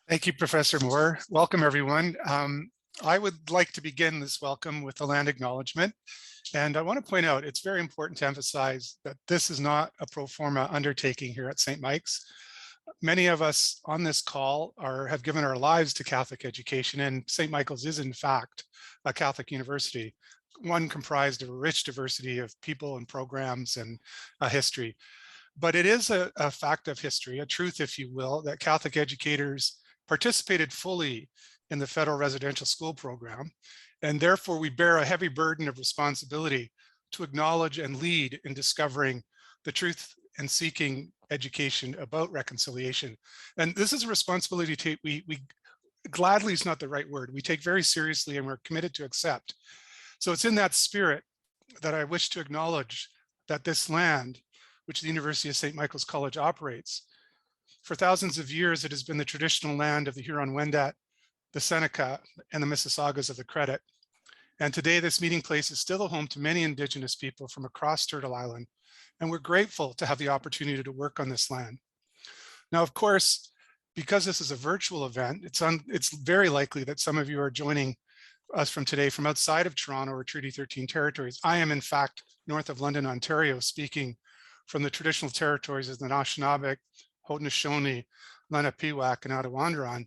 Thank you, Professor Moore. Welcome, everyone. I would like to begin this welcome with the Land Acknowledgement. And I want to point out, it's very important to emphasize that this is not a pro forma undertaking here at St. Mike's. Many of us on this call have given our lives to Catholic education, and St. Michael's is in fact a Catholic university, one comprised of a rich diversity of people and programs and history. But it is a fact of history, a truth, if you will, that Catholic educators participated fully in the federal residential school program, and therefore we bear a heavy burden of responsibility to acknowledge and lead in discovering the truth and seeking education about reconciliation. And this is a responsibility we gladly is not the right word, we take very seriously and we're committed to accept. So it's in that spirit that I wish to acknowledge that this land, which the University of St. Michael's College operates, for thousands of years, it has been the traditional land of the Huron-Wendat, the Seneca, and the Mississaugas of the Credit. And today, this meeting place is still a home to many Indigenous people from across Turtle Island, and we're grateful to have the opportunity to work on this land. Now, of course, because this is a virtual event, it's very likely that some of you are joining us from today from outside of Toronto or Treaty 13 territories. I am, in fact, north of London, Ontario, speaking from the traditional territories of the Anishinaabe, Haudenosaunee, Lenape-Wak, and Attawandaron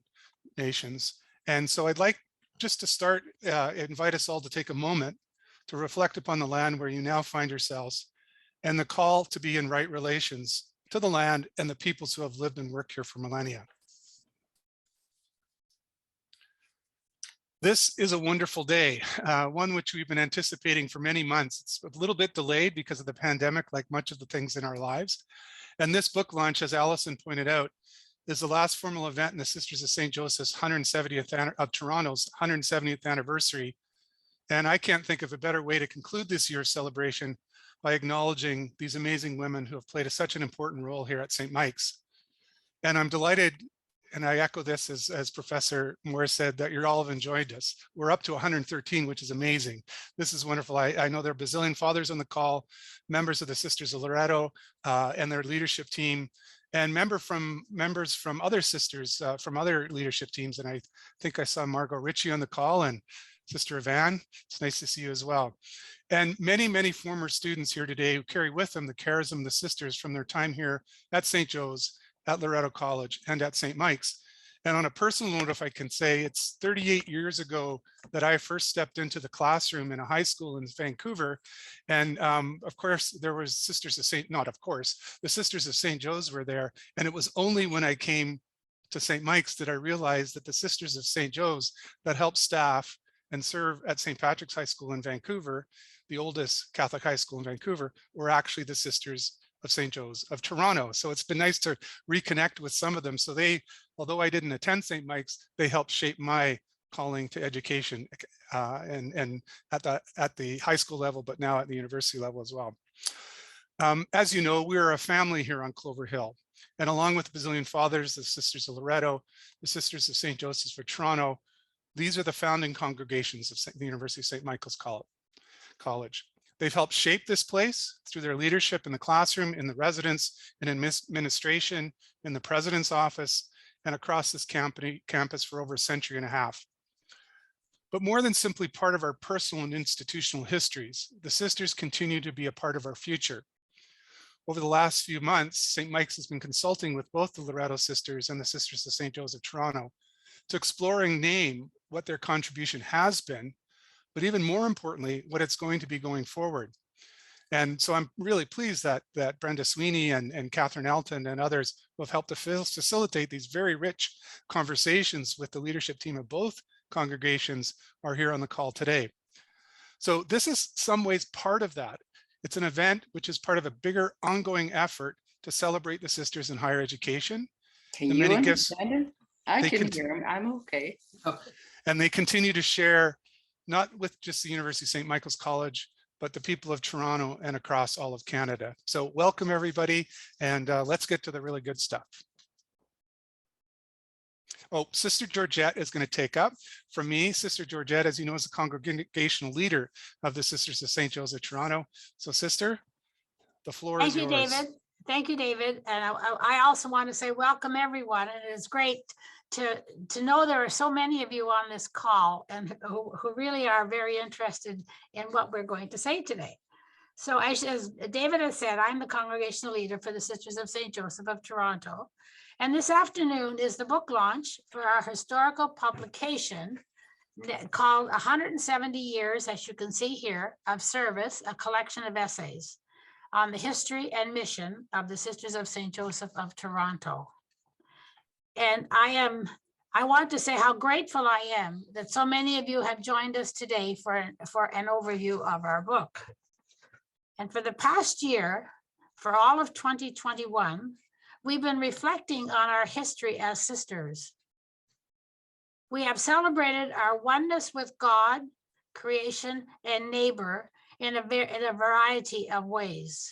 nations. And so I'd like just to start, invite us all to take a moment to reflect upon the land where you now find yourselves and the call to be in right relations to the land and the peoples who have lived and worked here for millennia. This is a wonderful day, one which we've been anticipating for many months. It's a little bit delayed because of the pandemic, like much of the things in our lives. And this book launch, as Allison pointed out, is the last formal event in the Sisters of St. Joseph's 170th of Toronto's 170th anniversary. And I can't think of a better way to conclude this year's celebration by acknowledging these amazing women who have played such an important role here at St. Mike's. And I'm delighted, and I echo this as Professor Moore said, that you all have enjoyed this. We're up to 113, which is amazing. This is wonderful. I know there are Bazillion Fathers on the call, members of the Sisters of Loretto and their leadership team, and members from other sisters from other leadership teams. And I think I saw Margot Ritchie on the call and Sister Evan. It's nice to see you as well. And many, many former students here today who carry with them the charism of the sisters from their time here at St. Joe's, at Loretto College, and at St. Mike's. And on a personal note, if I can say, it's 38 years ago that I first stepped into the classroom in a high school in Vancouver. And of course, there was Sisters of St. Not of course, the Sisters of St. Joe's were there. And it was only when I came to St. Mike's that I realized that the Sisters of St. Joe's that helped staff and serve at St. Patrick's High School in Vancouver, the oldest Catholic high school in Vancouver, were actually the Sisters of St. Joe's of Toronto. So it's been nice to reconnect with some of them. So they, although I didn't attend St. Mike's, they helped shape my calling to education and at the high school level, but now at the university level as well. As you know, we're a family here on Clover Hill. And along with the Bazillion Fathers, the Sisters of Loretto, the Sisters of St. Joseph's for Toronto, these are the founding congregations of the University of St. Michael's College. They've helped shape this place through their leadership in the classroom, in the residence, and in administration, in the president's office, and across this campus for over a century and a half. But more than simply part of our personal and institutional histories, the sisters continue to be a part of our future. Over the last few months, St. Mike's has been consulting with both the Loretto sisters and the Sisters of St. Joe's of Toronto to explore and name what their contribution has been, but even more importantly, what it's going to be going forward. And so I'm really pleased that Brenda Sweeney and Catherine Elton and others who have helped to facilitate these very rich conversations with the leadership team of both congregations are here on the call today. So this is some ways part of that. It's an event which is part of a bigger ongoing effort to celebrate the sisters in higher education. Can you understand him? I can hear him. I'm okay. And they continue to share, not with just the University of St. Michael's College, but the people of Toronto and across all of Canada. So welcome everybody, and let's get to the really good stuff. Oh, Sister Georgette is going to take up from me. Sister Georgette, as you know, is the congregational leader of the Sisters of St. Joe's of Toronto. So Sister, the floor is yours. Thank you, David. Thank you, David. And I also want to say welcome everyone. And it's great to know there are so many of you on this call and who really are very interested in what we're going to say today. So as David has said, I'm the congregational leader for the Sisters of St. Joseph of Toronto. And this afternoon is the book launch for our historical publication called 170 Years, as you can see here, of Service, a collection of essays on the history and mission of the Sisters of St. Joseph of Toronto. And I want to say how grateful I am that so many of you have joined us today for an overview of our book. And for the past year, for all of 2021, we've been reflecting on our history as sisters. We have celebrated our oneness with God, creation, and neighbor in a variety of ways.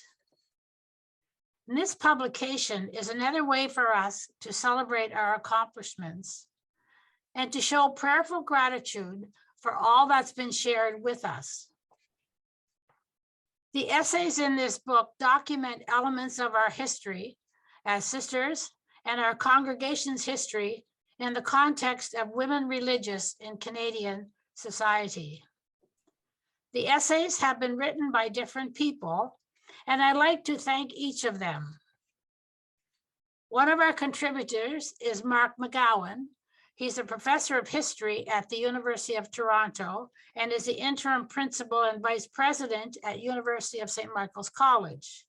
And this publication is another way for us to celebrate our accomplishments and to show prayerful gratitude for all that's been shared with us. The essays in this book document elements of our history as sisters and our congregation's history in the context of women religious in Canadian society. The essays have been written by different people, and I'd like to thank each of them. One of our contributors is Mark McGowan. He's a professor of history at the University of Toronto and is the interim principal and vice president at University of St. Michael's College.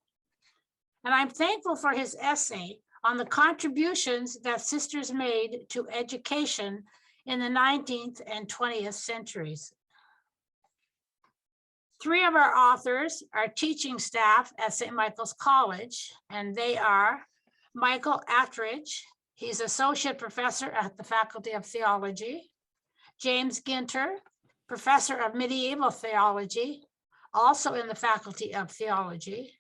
And I'm thankful for his essay on the contributions that sisters made to education in the 19th and 20th centuries. Three of our authors are teaching staff at St. Michael's College, and they are Mike Attridge. He's associate professor at the Faculty of Theology. James Ginther, professor of medieval theology, also in the Faculty of Theology.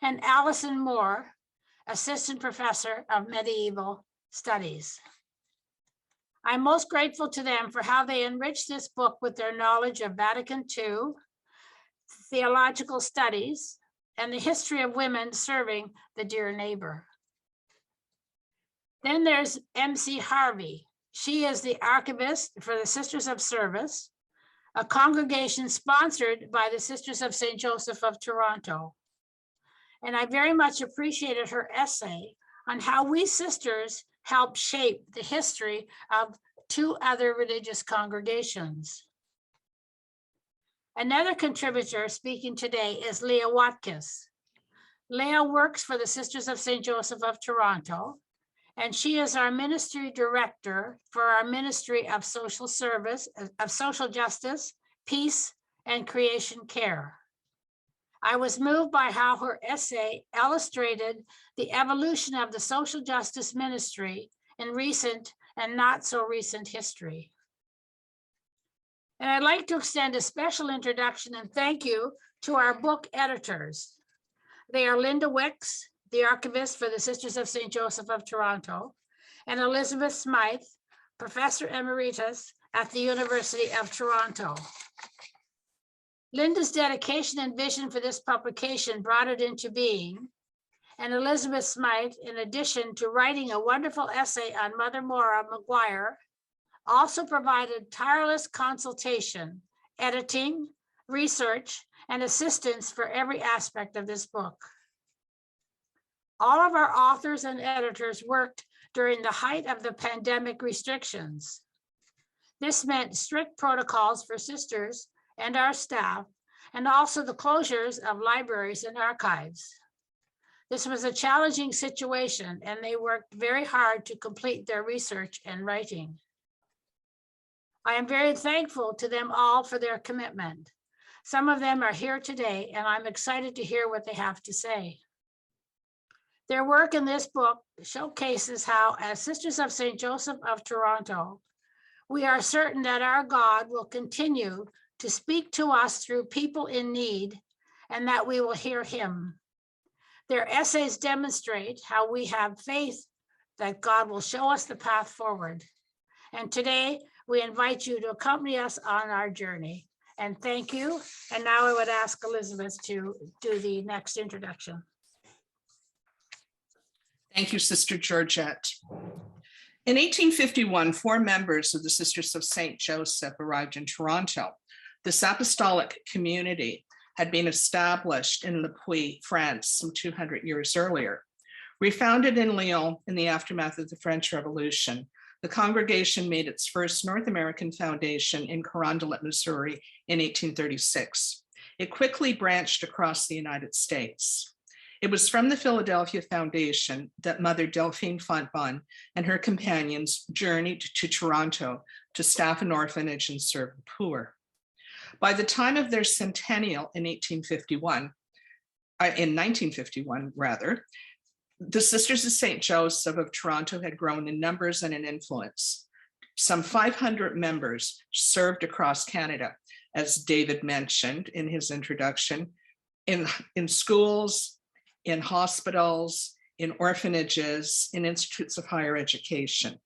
And Alison More, assistant professor of medieval studies. I'm most grateful to them for how they enriched this book with their knowledge of Vatican II, theological studies, and the history of women serving the dear neighbor. Then there's MC Harvey. She is the archivist for the Sisters of Service, a congregation sponsored by the Sisters of St. Joseph of Toronto. And I very much appreciated her essay on how we sisters helped shape the history of two other religious congregations. Another contributor speaking today is Leah Watkiss. Leah works for the Sisters of St. Joseph of Toronto, and she is our ministry director for our Ministry of Social Service, of Social Justice, Peace, and Creation Care. I was moved by how her essay illustrated the evolution of the social justice ministry in recent and not so recent history. And I'd like to extend a special introduction and thank you to our book editors. They are Linda Wicks, the archivist for the Sisters of St. Joseph of Toronto, and Elizabeth Smythe, professor emeritus at the University of Toronto. Linda's dedication and vision for this publication brought it into being, and Elizabeth Smythe, in addition to writing a wonderful essay on Mother Moore McGuire, also provided tireless consultation, editing, research, and assistance for every aspect of this book. All of our authors and editors worked during the height of the pandemic restrictions. This meant strict protocols for sisters and our staff, and also the closures of libraries and archives. This was a challenging situation, and they worked very hard to complete their research and writing. I am very thankful to them all for their commitment. Some of them are here today, and I'm excited to hear what they have to say. Their work in this book showcases how, as Sisters of St. Joseph of Toronto, we are certain that our God will continue to speak to us through people in need, and that we will hear him. Their essays demonstrate how we have faith that God will show us the path forward. And today, we invite you to accompany us on our journey. And thank you. And now I would ask Elizabeth to do the next introduction. Thank you, Sister Georgette. In 1851, 4 members of the Sisters of St. Joseph arrived in Toronto. This apostolic community had been established in Le Puy, France, some 200 years earlier. Refounded in Lyon in the aftermath of the French Revolution, the congregation made its first North American foundation in Carondelet, Missouri in 1836. It quickly branched across the United States. It was from the Philadelphia Foundation that Mother Delphine Fontbonne and her companions journeyed to Toronto to staff an orphanage and serve the poor. By the time of their centennial in 1951, the Sisters of St. Joseph of Toronto had grown in numbers and in influence. Some 500 members served across Canada, as David mentioned in his introduction, in schools, in hospitals, in orphanages, in institutes of higher education.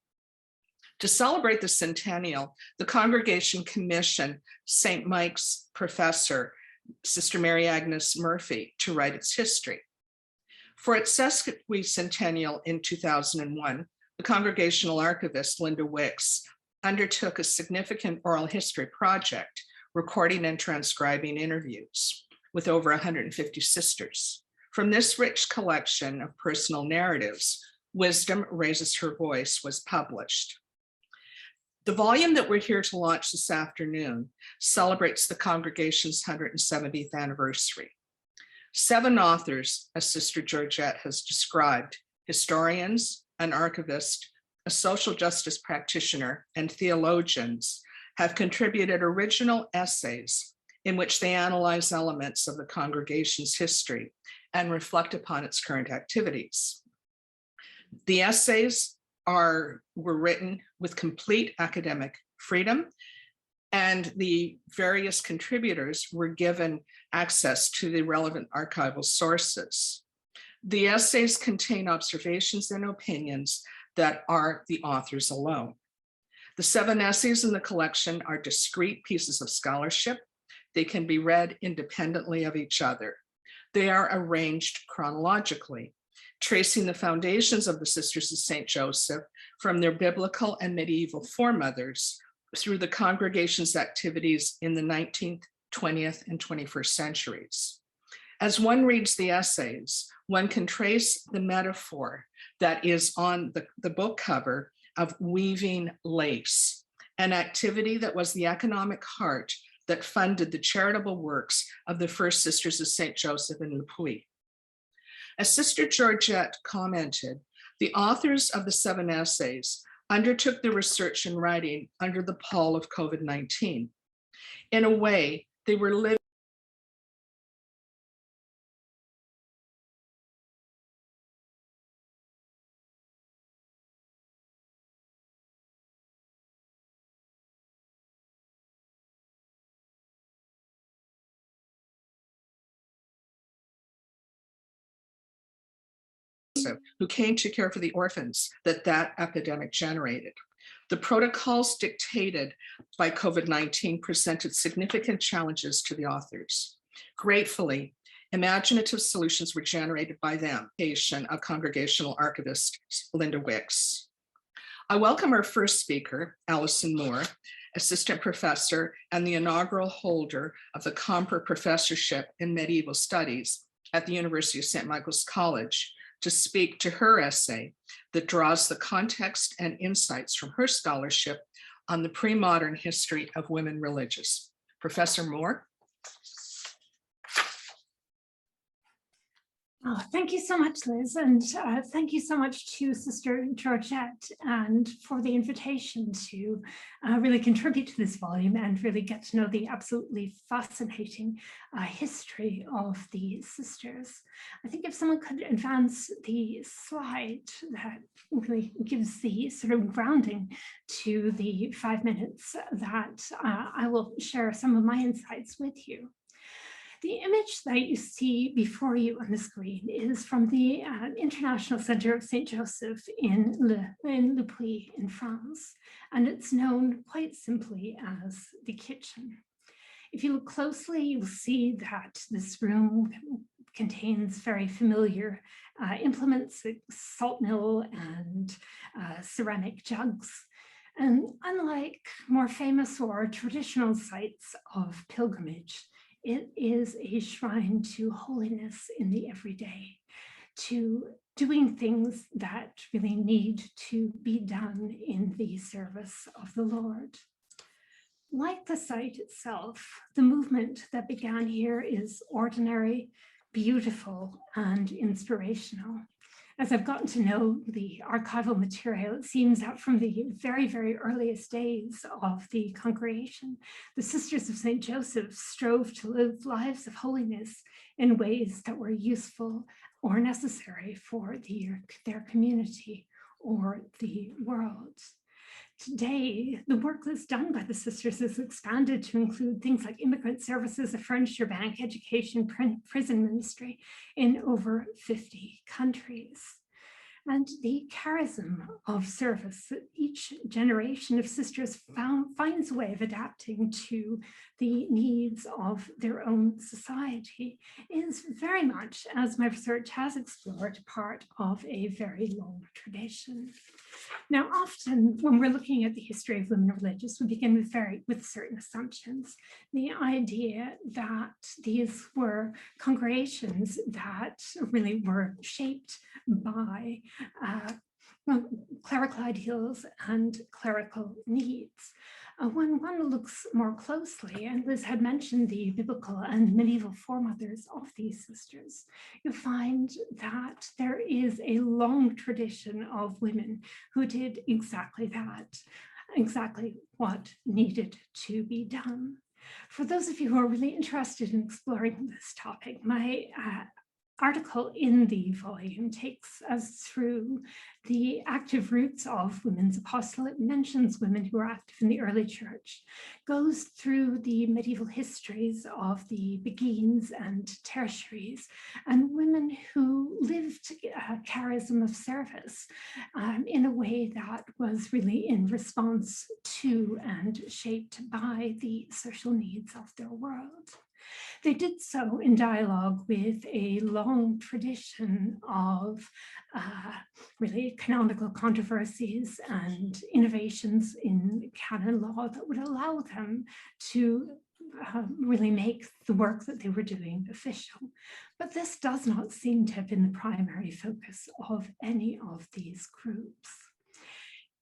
To celebrate the centennial, the congregation commissioned St. Mike's professor, Sister Mary Agnes Murphy, to write its history. For its sesquicentennial in 2001, the congregational archivist, Linda Wicks, undertook a significant oral history project, recording and transcribing interviews with over 150 sisters. From this rich collection of personal narratives, Wisdom Raises Her Voice was published. The volume that we're here to launch this afternoon celebrates the congregation's 170th anniversary. 7 authors, as Sister Georgette has described, historians, an archivist, a social justice practitioner, and theologians, have contributed original essays in which they analyze elements of the congregation's history and reflect upon its current activities. The essays were written with complete academic freedom, and the various contributors were given access to the relevant archival sources. The essays contain observations and opinions that are the authors alone. The 7 essays in the collection are discrete pieces of scholarship. They can be read independently of each other. They are arranged chronologically, tracing the foundations of the Sisters of St. Joseph from their biblical and medieval foremothers through the congregation's activities in the 19th, 20th, and 21st centuries. As one reads the essays, one can trace the metaphor that is on the book cover of weaving lace, an activity that was the economic heart that funded the charitable works of the first Sisters of St. Joseph in Le Puy. As Sister Georgette commented, the authors of the 7 essays undertook the research and writing under the pall of COVID-19. In a way, they were living who came to care for the orphans that epidemic generated. The protocols dictated by COVID-19 presented significant challenges to the authors. Gratefully, imaginative solutions were generated by them, of congregational archivist Linda Wicks. I welcome our first speaker, Alison More, assistant professor and the inaugural holder of the Comper Professorship in Medieval Studies at the University of St. Michael's College, to speak to her essay that draws the context and insights from her scholarship on the pre-modern history of women religious. Professor Moore. Oh, thank you so much, Liz, and thank you so much to Sister Georgette and for the invitation to really contribute to this volume and really get to know the absolutely fascinating history of the sisters. I think if someone could advance the slide, that really gives the sort of grounding to the 5 minutes that I will share some of my insights with you. The image that you see before you on the screen is from the International Center of St. Joseph in Le Puy in France, and it's known quite simply as the kitchen. If you look closely, you'll see that this room contains very familiar implements like salt mill and ceramic jugs. And unlike more famous or traditional sites of pilgrimage, it is a shrine to holiness in the everyday, to doing things that really need to be done in the service of the Lord. Like the site itself, the movement that began here is ordinary, beautiful, and inspirational. As I've gotten to know the archival material, it seems that from the very, very earliest days of the congregation, the Sisters of St. Joseph strove to live lives of holiness in ways that were useful or necessary for their community or the world. Today, the work that's done by the sisters is expanded to include things like immigrant services, a furniture bank, education, prison ministry in over 50 countries. And the charism of service that each generation of sisters finds a way of adapting to the needs of their own society is very much, as my research has explored, part of a very long tradition. Now, often when we're looking at the history of women religious, we begin with certain assumptions. The idea that these were congregations that really were shaped by clerical ideals and clerical needs. When one looks more closely, and Liz had mentioned the biblical and medieval foremothers of these sisters, you find that there is a long tradition of women who did exactly that, exactly what needed to be done. For those of you who are really interested in exploring this topic, my article in the volume takes us through the active roots of women's apostolate, mentions women who were active in the early church, goes through the medieval histories of the Beguines and tertiaries, and women who lived a charism of service in a way that was really in response to and shaped by the social needs of their world. They did so in dialogue with a long tradition of really canonical controversies and innovations in canon law that would allow them to really make the work that they were doing official. But this does not seem to have been the primary focus of any of these groups.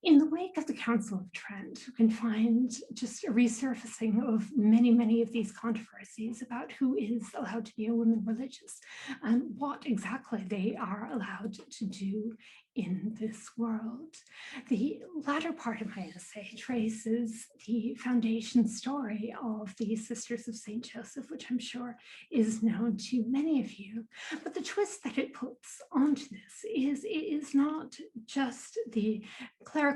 In the wake of the Council of Trent, you can find just a resurfacing of many, many of these controversies about who is allowed to be a woman religious and what exactly they are allowed to do in this world. The latter part of my essay traces the foundation story of the Sisters of St. Joseph, which I'm sure is known to many of you. But the twist that it puts onto this is it is not just the clerics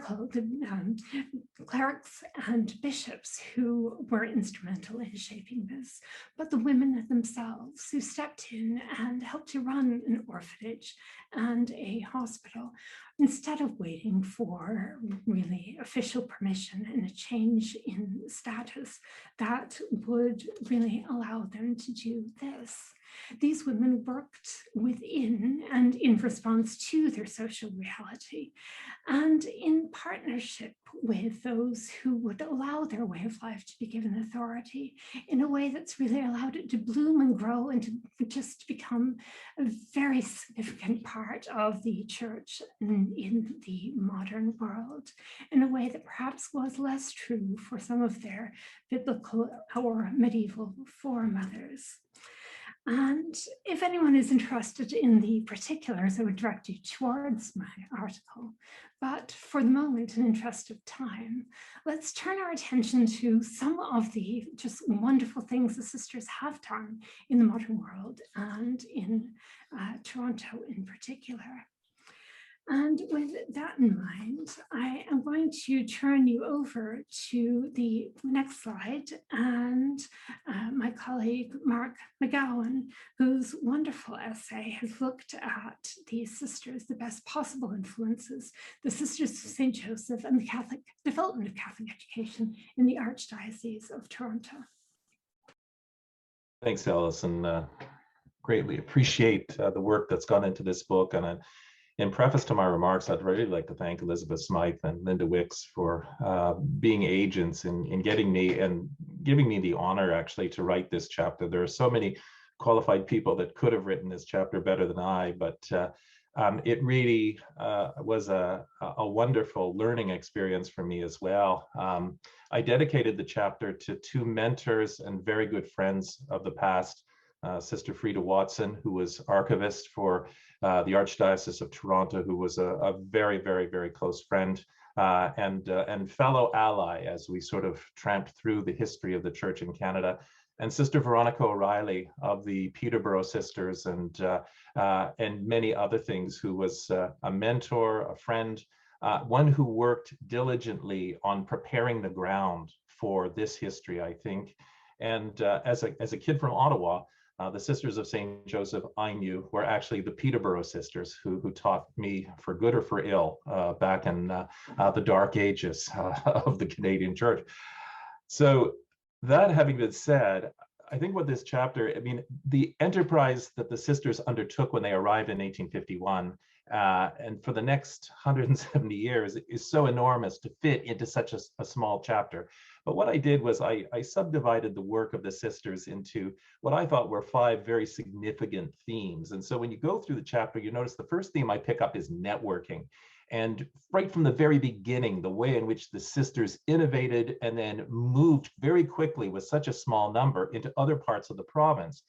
and bishops who were instrumental in shaping this, but the women themselves who stepped in and helped to run an orphanage and a hospital instead of waiting for really official permission and a change in status that would really allow them to do this. These women worked within and in response to their social reality and in partnership with those who would allow their way of life to be given authority in a way that's really allowed it to bloom and grow and to just become a very significant part of the church in the modern world in a way that perhaps was less true for some of their biblical or medieval foremothers. And if anyone is interested in the particulars, I would direct you towards my article. But for the moment, in interest of time, let's turn our attention to some of the just wonderful things the sisters have done in the modern world and in Toronto in particular. And with that in mind, I am going to turn you over to the next slide and my colleague, Mark McGowan, whose wonderful essay has looked at the sisters, the best possible influences, the Sisters of St. Joseph and the Catholic development of Catholic education in the Archdiocese of Toronto. Thanks, Allison. greatly appreciate the work that's gone into this book. And in preface to my remarks, I'd really like to thank Elizabeth Smythe and Linda Wicks for being agents in getting me and giving me the honor actually to write this chapter. There are so many qualified people that could have written this chapter better than I, but it really was a wonderful learning experience for me as well. I dedicated the chapter to two mentors and very good friends of the past, Sister Frida Watson, who was archivist for the Archdiocese of Toronto, who was a very, very, very close friend and fellow ally as we sort of tramped through the history of the Church in Canada, and Sister Veronica O'Reilly of the Peterborough Sisters and many other things, who was a mentor, a friend, one who worked diligently on preparing the ground for this history, I think. And as a kid from Ottawa, the Sisters of St. Joseph I knew were actually the Peterborough Sisters who taught me, for good or for ill, back in the dark ages of the Canadian Church. So that having been said, I think what this chapter, I mean, the enterprise that the sisters undertook when they arrived in 1851 and for the next 170 years is so enormous to fit into such a small chapter. But what I did was I subdivided the work of the sisters into what I thought were 5 very significant themes. And so when you go through the chapter, you notice the first theme I pick up is networking. And right from the very beginning, the way in which the sisters innovated and then moved very quickly with such a small number into other parts of the province,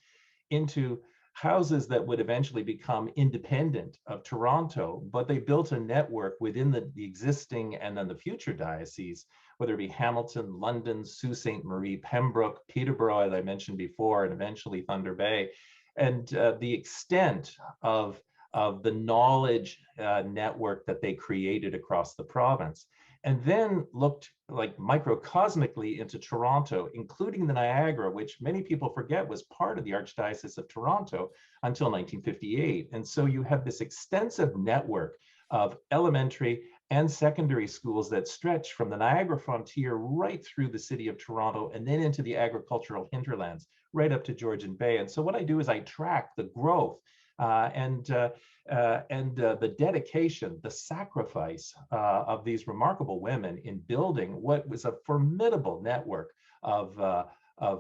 into houses that would eventually become independent of Toronto, but they built a network within the existing and then the future dioceses, whether it be Hamilton, London, Sault Ste. Marie, Pembroke, Peterborough, as I mentioned before, and eventually Thunder Bay. And the extent of the knowledge network that they created across the province, and then looked like microcosmically into Toronto, including the Niagara, which many people forget was part of the Archdiocese of Toronto until 1958. And so you have this extensive network of elementary and secondary schools that stretch from the Niagara frontier right through the city of Toronto and then into the agricultural hinterlands, right up to Georgian Bay. And so what I do is I track the growth and the dedication, the sacrifice of these remarkable women in building what was a formidable network of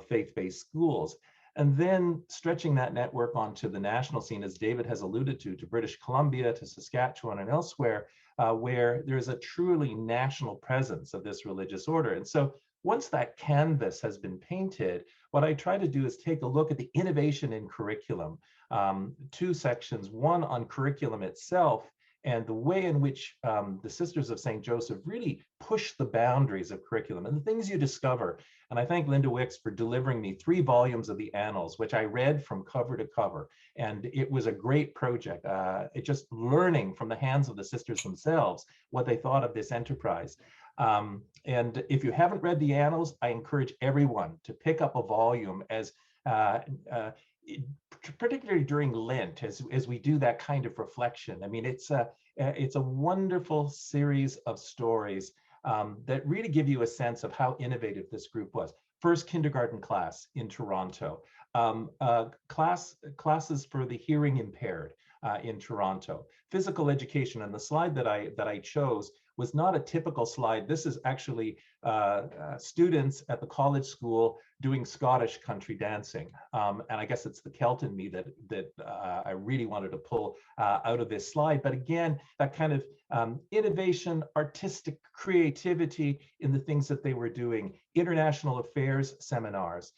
faith-based schools. And then stretching that network onto the national scene, as David has alluded to British Columbia, to Saskatchewan and elsewhere, where there's a truly national presence of this religious order. And so once that canvas has been painted, what I try to do is take a look at the innovation in curriculum. 2 sections, one on curriculum itself and the way in which the Sisters of St. Joseph really push the boundaries of curriculum and the things you discover. And I thank Linda Wicks for delivering me 3 volumes of the Annals, which I read from cover to cover. And it was a great project. It just learning from the hands of the sisters themselves what they thought of this enterprise. And if you haven't read the Annals, I encourage everyone to pick up a volume, as particularly during Lent, as we do that kind of reflection. I mean, it's a wonderful series of stories that really give you a sense of how innovative this group was. First kindergarten class in Toronto, classes for the hearing impaired in Toronto, physical education. And the slide that I chose was not a typical slide. This is actually students at the college school doing Scottish country dancing. And I guess it's the Celt in me that I really wanted to pull out of this slide. But again, that kind of innovation, artistic creativity in the things that they were doing, international affairs seminars.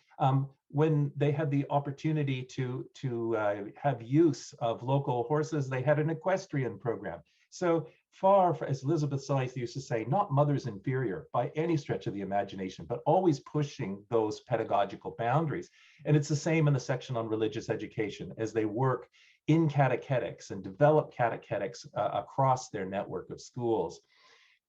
When they had the opportunity to have use of local horses, they had an equestrian program. So far, as Elizabeth Smythe used to say, not mother's inferior by any stretch of the imagination, but always pushing those pedagogical boundaries. And it's the same in the section on religious education as they work in catechetics and develop catechetics across their network of schools.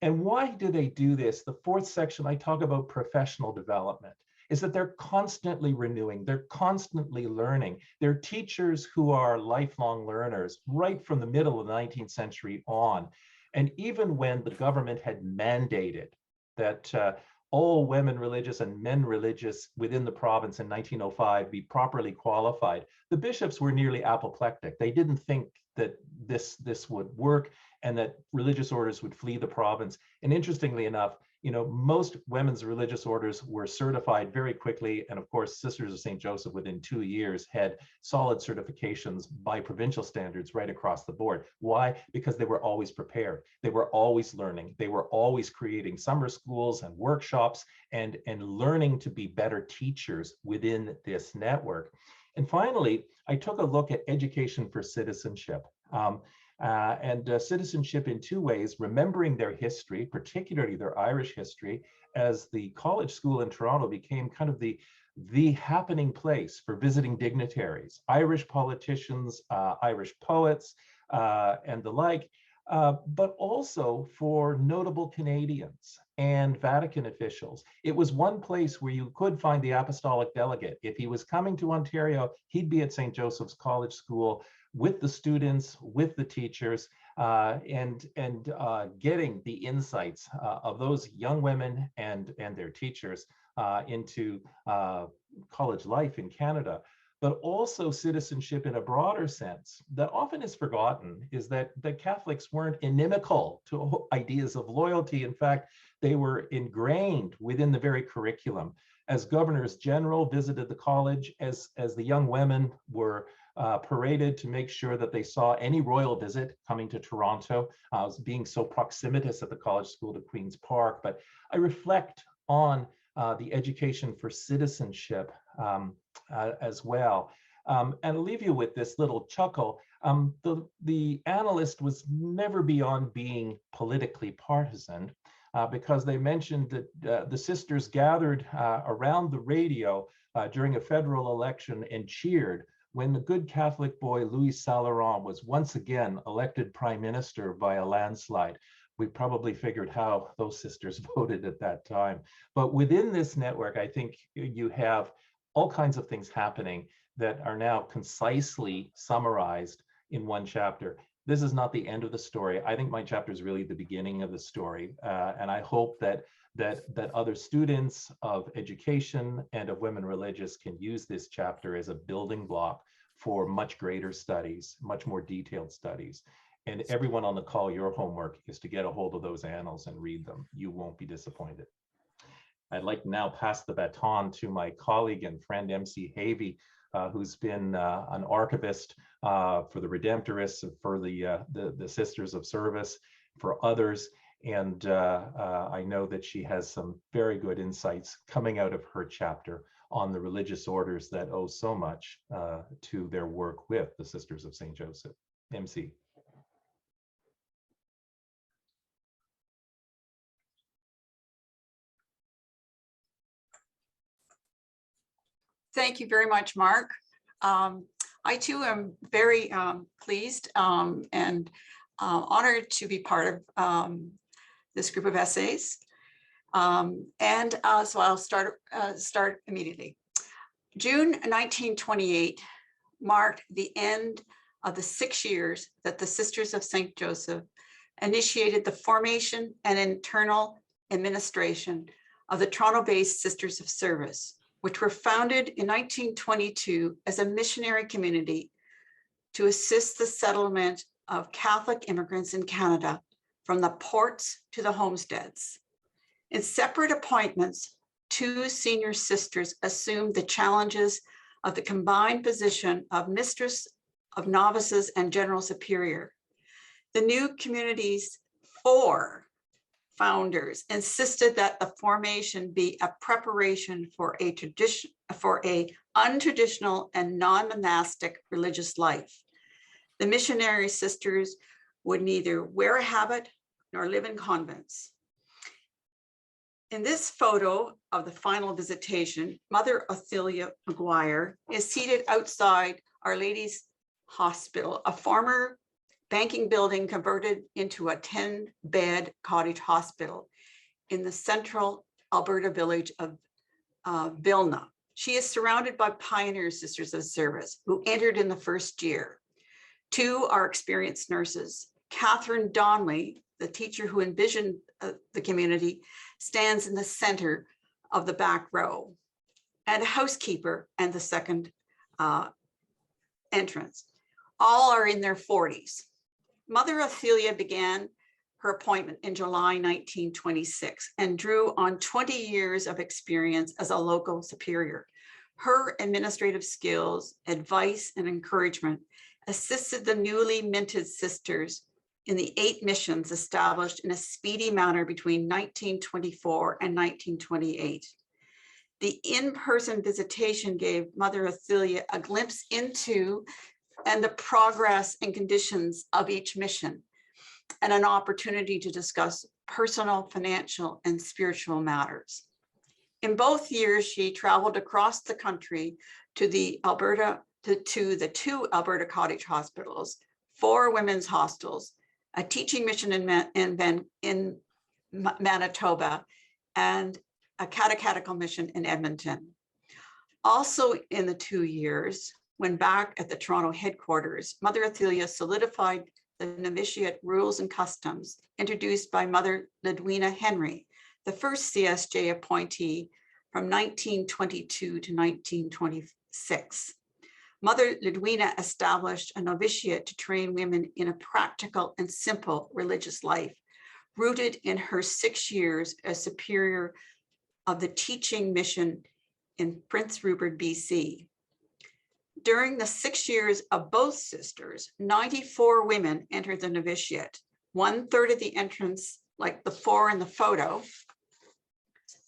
And why do they do this? The 4th section, I talk about professional development, is that they're constantly renewing, they're constantly learning. They're teachers who are lifelong learners right from the middle of the 19th century on. And even when the government had mandated that all women religious and men religious within the province in 1905 be properly qualified, the bishops were nearly apoplectic. They didn't think that this would work and that religious orders would flee the province. And interestingly enough, most women's religious orders were certified very quickly. And of course, Sisters of St. Joseph within 2 years had solid certifications by provincial standards right across the board. Why? Because they were always prepared. They were always learning. They were always creating summer schools and workshops and learning to be better teachers within this network. And finally, I took a look at education for citizenship. Citizenship in two ways: remembering their history, particularly their Irish history, as the college school in Toronto became kind of the happening place for visiting dignitaries, Irish politicians, Irish poets, and the like, but also for notable Canadians and Vatican officials. It was one place where you could find the apostolic delegate. If he was coming to Ontario, he'd be at St. Joseph's College School with the students, with the teachers, and getting the insights of those young women and their teachers into college life in Canada. But also citizenship in a broader sense that often is forgotten is that the Catholics weren't inimical to ideas of loyalty. In fact, they were ingrained within the very curriculum. As governors general visited the college, as the young women were paraded to make sure that they saw any royal visit coming to Toronto, being so proximitous at the college school to Queen's Park. But I reflect on the education for citizenship as well. And I'll leave you with this little chuckle. The analyst was never beyond being politically partisan because they mentioned that the sisters gathered around the radio during a federal election and cheered when the good Catholic boy Louis Saint-Laurent was once again elected prime minister by a landslide. We probably figured how those sisters voted at that time. But within this network, I think you have all kinds of things happening that are now concisely summarized in one chapter. This is not the end of the story. I think my chapter is really the beginning of the story. And I hope that other students of education and of women religious can use this chapter as a building block for much greater studies, much more detailed studies. And everyone on the call, your homework is to get a hold of those annals and read them. You won't be disappointed. I'd like to now pass the baton to my colleague and friend, MC Havey, who's been an archivist for the Redemptorists, for the Sisters of Service, for others. And I know that she has some very good insights coming out of her chapter on the religious orders that owe so much to their work with the Sisters of St. Joseph. MC. Thank you very much, Mark. I too am very pleased and honored to be part of this group of essays. So I'll start immediately. June 1928 marked the end of the 6 years that the Sisters of St. Joseph initiated the formation and internal administration of the Toronto-based Sisters of Service, which were founded in 1922 as a missionary community to assist the settlement of Catholic immigrants in Canada from the ports to the homesteads. In separate appointments, 2 senior sisters assumed the challenges of the combined position of mistress of novices and general superior. The new community's 4 founders insisted that the formation be a preparation for a untraditional and non-monastic religious life. The missionary sisters would neither wear a habit nor live in convents. In this photo of the final visitation, Mother Ophelia McGuire is seated outside Our Lady's Hospital, a former banking building converted into a 10-bed cottage hospital in the central Alberta village of Vilna. She is surrounded by pioneer Sisters of Service who entered in the first year. 2 are experienced nurses, Catherine Donnelly, the teacher who envisioned the community, stands in the center of the back row, and a housekeeper and the second entrance. All are in their 40s. Mother Ophelia began her appointment in July 1926 and drew on 20 years of experience as a local superior. Her administrative skills, advice, and encouragement assisted the newly minted sisters in the 8 missions established in a speedy manner between 1924 and 1928. The in-person visitation gave Mother Ophelia a glimpse into and the progress and conditions of each mission, and an opportunity to discuss personal, financial, and spiritual matters. In both years, she traveled across the country to the the 2 Alberta cottage hospitals, 4 women's hostels, a teaching mission in Manitoba, and a catechetical mission in Edmonton. Also in the 2 years, when back at the Toronto headquarters, Mother Ophelia solidified the novitiate rules and customs introduced by Mother Lidwina Henry, the first CSJ appointee from 1922 to 1926. Mother Lidwina established a novitiate to train women in a practical and simple religious life, rooted in her 6 years as superior of the teaching mission in Prince Rupert, BC. During the 6 years of both sisters, 94 women entered the novitiate. 1/3 of the entrants, like the 4 in the photo,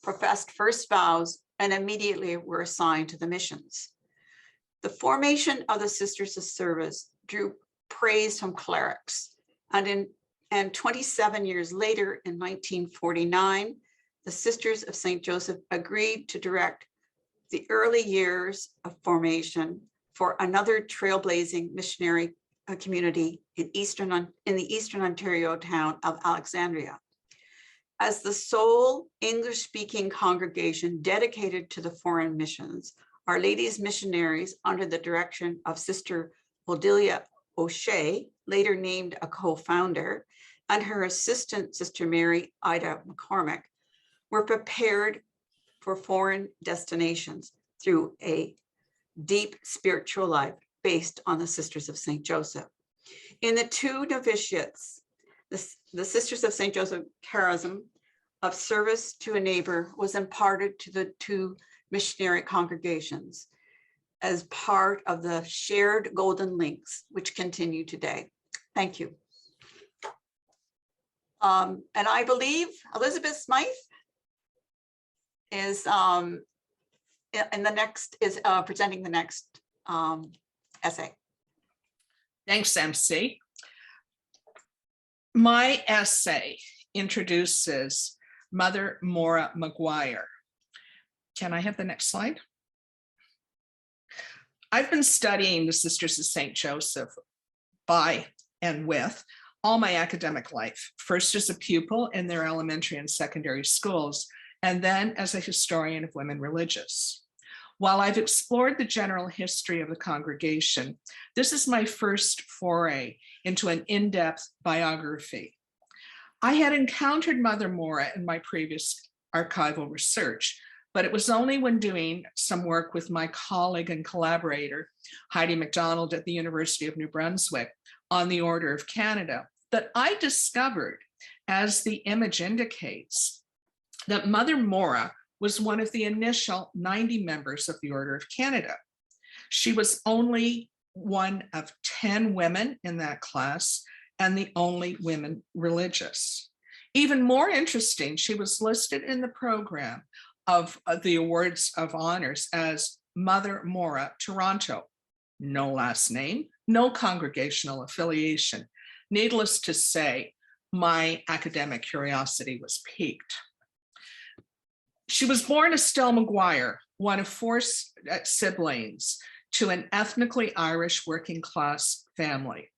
professed first vows and immediately were assigned to the missions. The formation of the Sisters of Service drew praise from clerics, and 27 years later, in 1949, the Sisters of St. Joseph agreed to direct the early years of formation for another trailblazing missionary community in the Eastern Ontario town of Alexandria. As the sole English-speaking congregation dedicated to the foreign missions, Our Lady's missionaries, under the direction of Sister Odilia O'Shea, later named a co-founder, and her assistant, Sister Mary Ida McCormick, were prepared for foreign destinations through a deep spiritual life based on the Sisters of St. Joseph. In the 2 novitiates, the Sisters of St. Joseph charism of service to a neighbor was imparted to the 2 missionary congregations as part of the shared golden links, which continue today. Thank you. And I believe Elizabeth Smythe is presenting the next essay. Thanks, MC. My essay introduces Mother More McGuire. Can I have the next slide? I've been studying the Sisters of St. Joseph by and with all my academic life, first as a pupil in their elementary and secondary schools, and then as a historian of women religious. While I've explored the general history of the congregation, this is my first foray into an in-depth biography. I had encountered Mother Moore in my previous archival research, but it was only when doing some work with my colleague and collaborator, Heidi MacDonald at the University of New Brunswick on the Order of Canada, that I discovered, as the image indicates, that Mother Moore was one of the initial 90 members of the Order of Canada. She was only one of 10 women in that class and the only women religious. Even more interesting, she was listed in the program of the awards of honors as Mother Moore Toronto. No last name, no congregational affiliation. Needless to say, my academic curiosity was piqued. She was born Estelle McGuire, one of 4 siblings to an ethnically Irish working class family.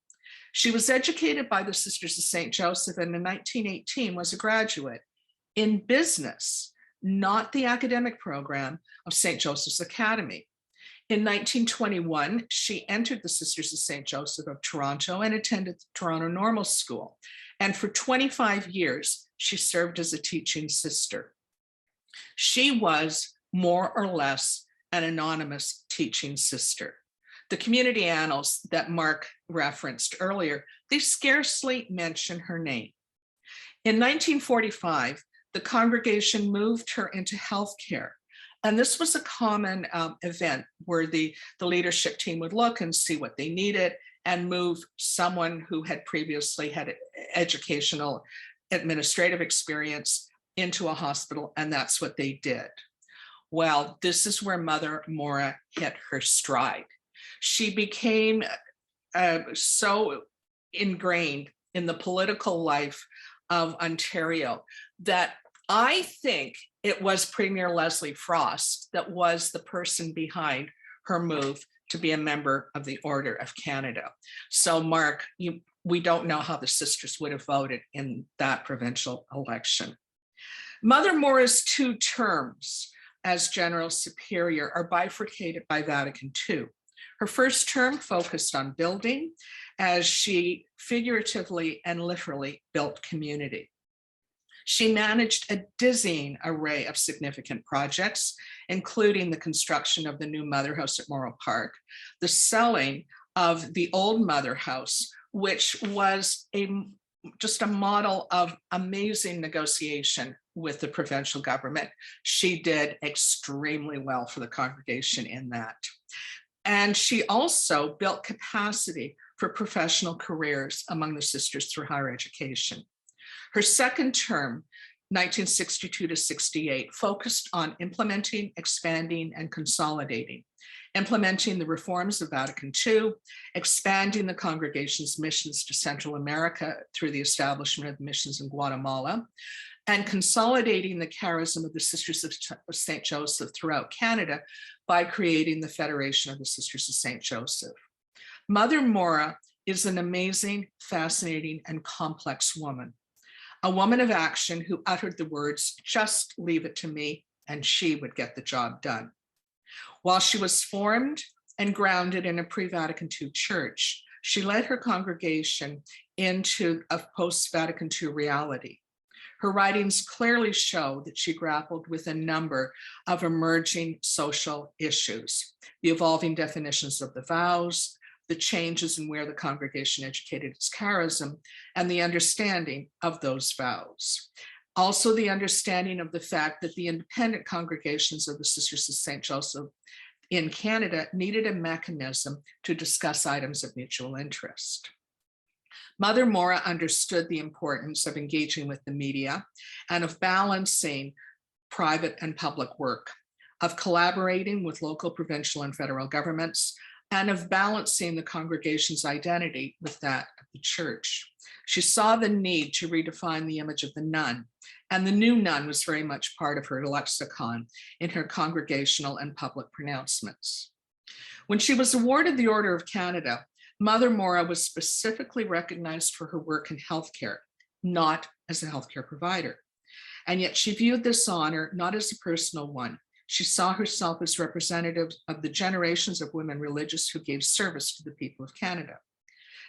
She was educated by the Sisters of St. Joseph and in 1918 was a graduate in business, not the academic program of St. Joseph's Academy. In 1921, she entered the Sisters of St. Joseph of Toronto and attended the Toronto Normal School. And for 25 years, she served as a teaching sister. She was more or less an anonymous teaching sister. The community annals that Mark referenced earlier, they scarcely mention her name. In 1945, the congregation moved her into healthcare. And this was a common event where the leadership team would look and see what they needed and move someone who had previously had educational administrative experience into a hospital, and that's what they did. Well, this is where Mother Moore hit her stride. She became so ingrained in the political life of Ontario that I think it was Premier Leslie Frost that was the person behind her move to be a member of the Order of Canada. So Mark, we don't know how the sisters would have voted in that provincial election. Mother Moore's 2 terms as General Superior are bifurcated by Vatican II. Her first term focused on building as she figuratively and literally built community. She managed a dizzying array of significant projects, including the construction of the new Mother House at Morrow Park, the selling of the old Mother House, which was just a model of amazing negotiation with the provincial government. She did extremely well for the congregation in that. And she also built capacity for professional careers among the sisters through higher education. Her second term, 1962 to 68, focused on implementing, expanding, and consolidating, implementing the reforms of Vatican II, expanding the congregation's missions to Central America through the establishment of missions in Guatemala, and consolidating the charism of the Sisters of St. Joseph throughout Canada by creating the Federation of the Sisters of St. Joseph. Mother Moore is an amazing, fascinating, and complex woman. A woman of action who uttered the words, "Just leave it to me," and she would get the job done. While she was formed and grounded in a pre-Vatican II church, she led her congregation into a post-Vatican II reality. Her writings clearly show that she grappled with a number of emerging social issues, the evolving definitions of the vows, the changes in where the congregation educated its charism, and the understanding of those vows. Also, the understanding of the fact that the independent congregations of the Sisters of St. Joseph in Canada needed a mechanism to discuss items of mutual interest. Mother Moore understood the importance of engaging with the media and of balancing private and public work, of collaborating with local, provincial, and federal governments, and of balancing the congregation's identity with that of the church. She saw the need to redefine the image of the nun, and the new nun was very much part of her lexicon in her congregational and public pronouncements. When she was awarded the Order of Canada, Mother Moore was specifically recognized for her work in healthcare, not as a healthcare provider. And yet she viewed this honor not as a personal one. She saw herself as representative of the generations of women religious who gave service to the people of Canada.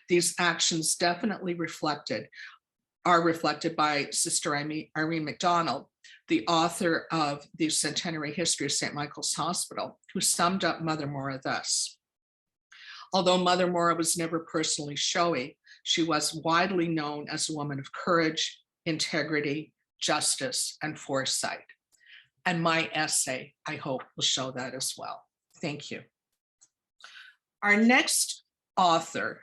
These actions definitely are reflected by Sister Irene MacDonald, the author of the Centenary History of St. Michael's Hospital, who summed up Mother Moore thus: although Mother Moore was never personally showy, she was widely known as a woman of courage, integrity, justice, and foresight. And my essay, I hope, will show that as well. Thank you. Our next author,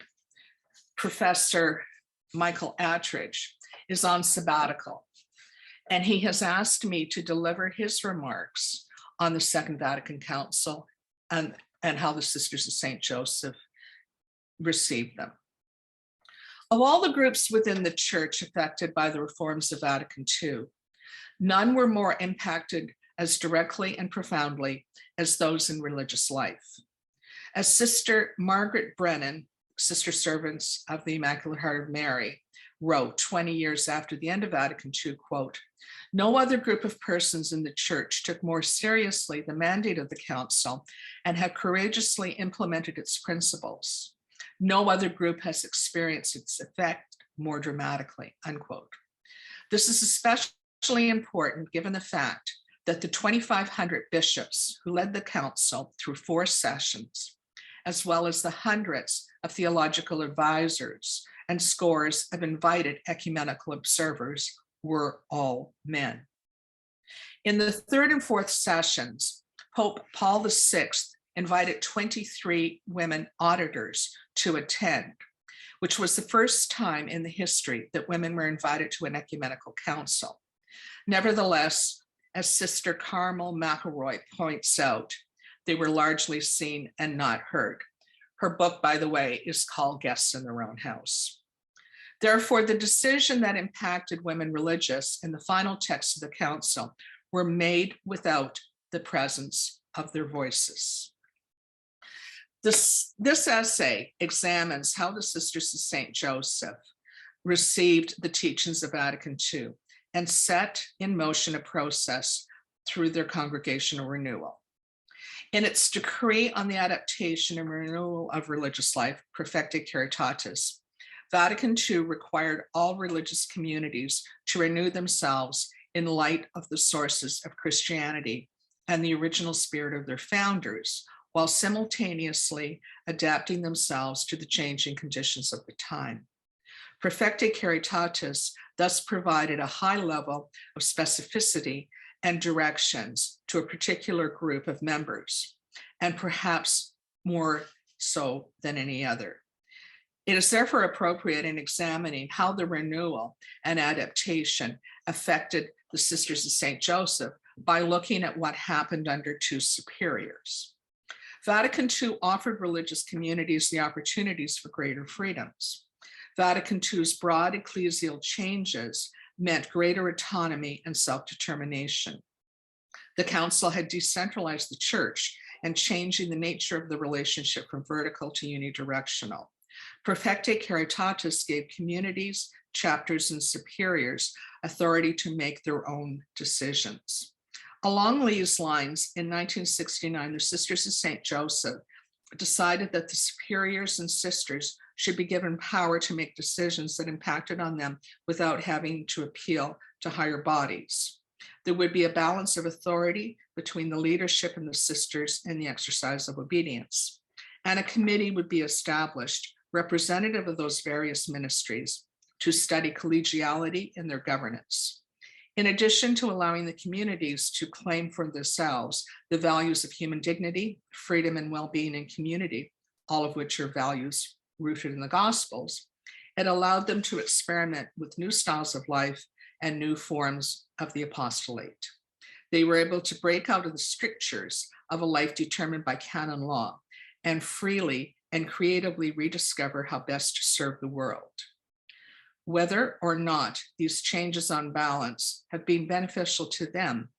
Professor Michael Attridge, is on sabbatical, and he has asked me to deliver his remarks on the Second Vatican Council and how the Sisters of St. Joseph received them. Of all the groups within the church affected by the reforms of Vatican II, none were more impacted as directly and profoundly as those in religious life. As Sister Margaret Brennan, Sister Servants of the Immaculate Heart of Mary, wrote 20 years after the end of Vatican II, quote, "No other group of persons in the church took more seriously the mandate of the council and have courageously implemented its principles. No other group has experienced its effect more dramatically," unquote. This is especially important given the fact that the 2,500 bishops who led the council through 4 sessions, as well as the hundreds of theological advisors and scores of invited ecumenical observers, were all men. In the 3rd and 4th sessions, Pope Paul VI invited 23 women auditors to attend, which was the first time in the history that women were invited to an ecumenical council. Nevertheless, as Sister Carmel McElroy points out, they were largely seen and not heard. Her book, by the way, is called Guests in Their Own House. Therefore, the decision that impacted women religious in the final text of the council were made without the presence of their voices. This essay examines how the Sisters of St. Joseph received the teachings of Vatican II and set in motion a process through their congregational renewal. In its decree on the adaptation and renewal of religious life, Perfecte Caritatis, Vatican II required all religious communities to renew themselves in light of the sources of Christianity and the original spirit of their founders, while simultaneously adapting themselves to the changing conditions of the time. Perfecte Caritatis thus provided a high level of specificity and directions to a particular group of members, and perhaps more so than any other. It is therefore appropriate in examining how the renewal and adaptation affected the Sisters of St. Joseph by looking at what happened under 2 superiors. Vatican II offered religious communities the opportunities for greater freedoms. Vatican II's broad ecclesial changes meant greater autonomy and self-determination. The council had decentralized the church and changing the nature of the relationship from vertical to unidirectional. Perfecte Caritatis gave communities, chapters, and superiors authority to make their own decisions. Along these lines, in 1969, the Sisters of St. Joseph decided that the superiors and sisters should be given power to make decisions that impacted on them without having to appeal to higher bodies. There would be a balance of authority between the leadership and the sisters in the exercise of obedience. And a committee would be established representative of those various ministries to study collegiality in their governance. In addition to allowing the communities to claim for themselves the values of human dignity, freedom, and well-being in community, all of which are values rooted in the Gospels, it allowed them to experiment with new styles of life and new forms of the apostolate. They were able to break out of the strictures of a life determined by canon law and freely and creatively rediscover how best to serve the world. Whether or not these changes on balance have been beneficial to them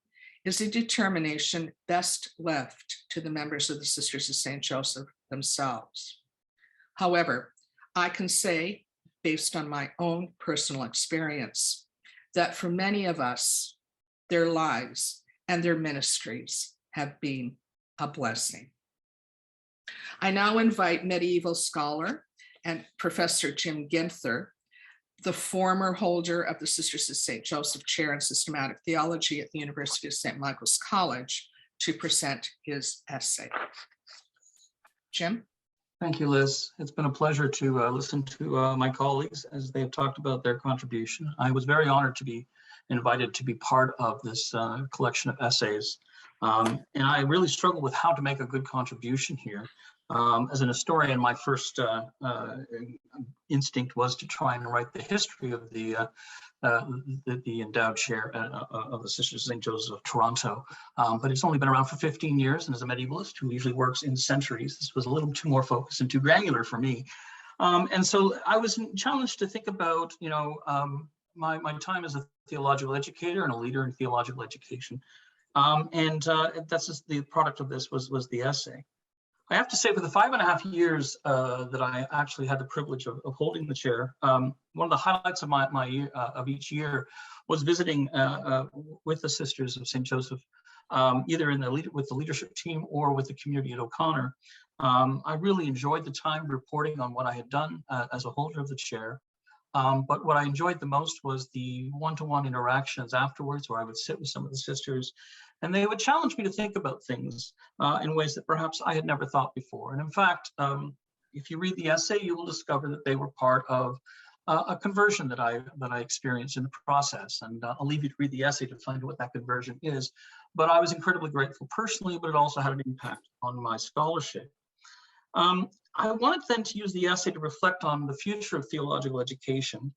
is a determination best left to the members of the Sisters of St. Joseph themselves. However, I can say, based on my own personal experience, that for many of us, their lives and their ministries have been a blessing. I now invite medieval scholar and Professor Jim Ginther, the former holder of the Sisters of St. Joseph Chair in Systematic Theology at the University of St. Michael's College, to present his essay. Jim? Thank you, Liz. It's been a pleasure to listen to my colleagues as they have talked about their contribution. I was very honored to be invited to be part of this collection of essays. And I really struggled with how to make a good contribution here. As an historian, my first instinct was to try and write the history of the endowed chair of the Sisters of St. Joseph of Toronto. But it's only been around for 15 years, and as a medievalist who usually works in centuries, this was a little too more focused and too granular for me. And so I was challenged to think about, my time as a theological educator and a leader in theological education. That's just the product of this was the essay. I have to say, for the 5.5 years that I actually had the privilege of holding the chair, one of the highlights of my year, of each year was visiting with the Sisters of St. Joseph, either with the leadership team or with the community at O'Connor. I really enjoyed the time reporting on what I had done as a holder of the chair. But what I enjoyed the most was the one-to-one interactions afterwards, where I would sit with some of the sisters and they would challenge me to think about things in ways that perhaps I had never thought before. And in fact, if you read the essay, you will discover that they were part of a conversion that I experienced in the process. And I'll leave you to read the essay to find out what that conversion is. But I was incredibly grateful personally, but it also had an impact on my scholarship. I wanted then to use the essay to reflect on the future of theological education,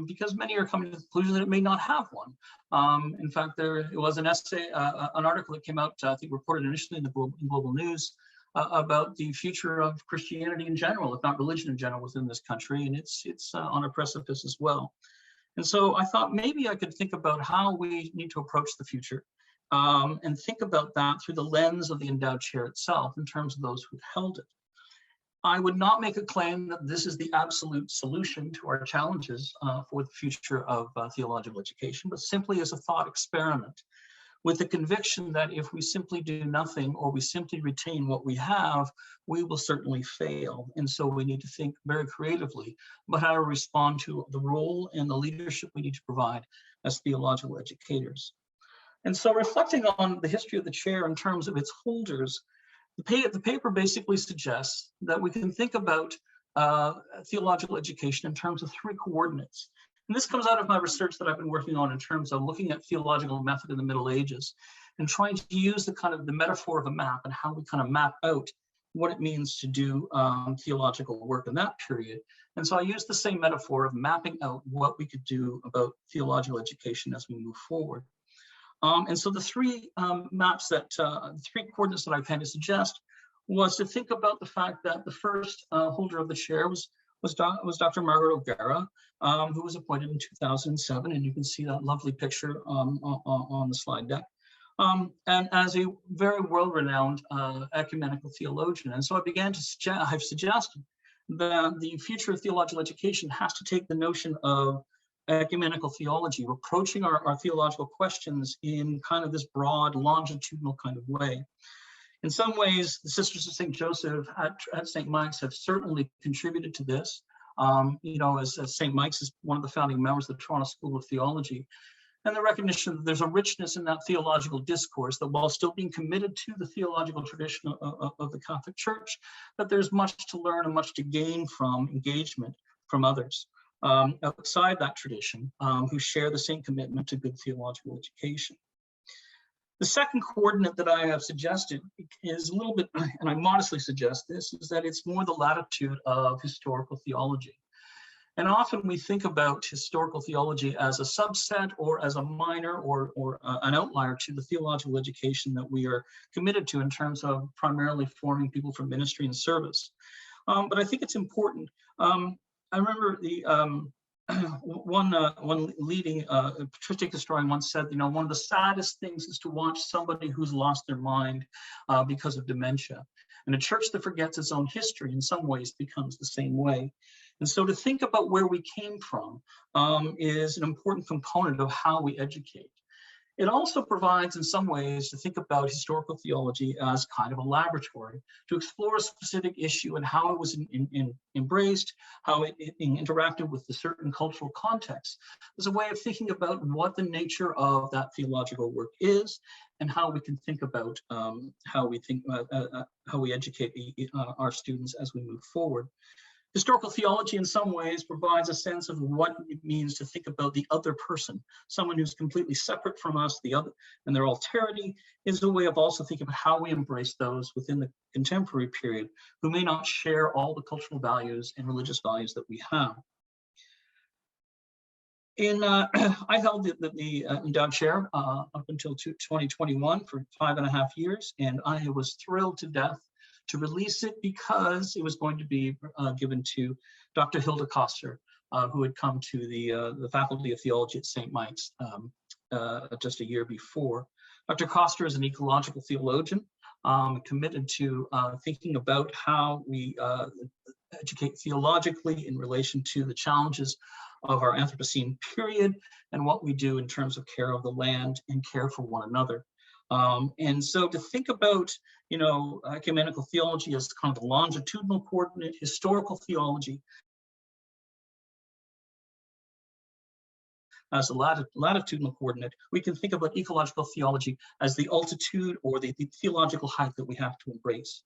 because many are coming to the conclusion that it may not have one. In fact, it was an essay, an article that came out, I think reported initially in the Global News, about the future of Christianity in general, if not religion in general, within this country, and it's on a precipice as well. And so I thought maybe I could think about how we need to approach the future, and think about that through the lens of the endowed chair itself in terms of those who held it. I would not make a claim that this is the absolute solution to our challenges for the future of theological education, but simply as a thought experiment, with the conviction that if we simply do nothing or we simply retain what we have, we will certainly fail. And so we need to think very creatively about how to respond to the role and the leadership we need to provide as theological educators. And so reflecting on the history of the chair in terms of its holders, the paper basically suggests that we can think about theological education in terms of 3 coordinates. And this comes out of my research that I've been working on in terms of looking at theological method in the Middle Ages and trying to use the metaphor of a map and how we kind of map out what it means to do theological work in that period. And so I used the same metaphor of mapping out what we could do about theological education as we move forward. And so the 3 maps that, 3 coordinates that I kind of suggest was to think about the fact that the first holder of the chair was Dr. Margaret O'Gara, who was appointed in 2007, and you can see that lovely picture on the slide deck. And as a very world-renowned ecumenical theologian. And so I began to suggest, I've suggested that the future of theological education has to take the notion of ecumenical theology, approaching our theological questions in kind of this broad, longitudinal kind of way. In some ways, the Sisters of St. Joseph at St. Mike's have certainly contributed to this. As St. Mike's is one of the founding members of the Toronto School of Theology, and the recognition that there's a richness in that theological discourse, that while still being committed to the theological tradition of the Catholic Church, that there's much to learn and much to gain from engagement from others outside that tradition, who share the same commitment to good theological education. The second coordinate that I have suggested is a little bit, and I modestly suggest this, is that it's more the latitude of historical theology. And often we think about historical theology as a subset or as a minor or an outlier to the theological education that we are committed to in terms of primarily forming people for ministry and service. But I think it's important. I remember one leading patristic historian once said, one of the saddest things is to watch somebody who's lost their mind because of dementia. And a church that forgets its own history in some ways becomes the same way. And so to think about where we came from is an important component of how we educate. It also provides in some ways to think about historical theology as kind of a laboratory to explore a specific issue and how it was embraced, how it interacted with the certain cultural context. There's a way of thinking about what the nature of that theological work is and how we can think about how we educate our students as we move forward. Historical theology in some ways provides a sense of what it means to think about the other person, someone who's completely separate from us, the other, and their alterity is a way of also thinking about how we embrace those within the contemporary period who may not share all the cultural values and religious values that we have. I held the endowed chair up until 2021 for 5.5 years, and I was thrilled to death to release it because it was going to be given to Dr. Hilda Koster, who had come to the Faculty of Theology at St. Mike's just a year before. Dr. Koster is an ecological theologian committed to thinking about how we educate theologically in relation to the challenges of our Anthropocene period and what we do in terms of care of the land and care for one another. And so to think about, ecumenical theology as kind of the longitudinal coordinate, historical theology as a latitudinal coordinate, we can think about ecological theology as the altitude or the theological height that we have to embrace.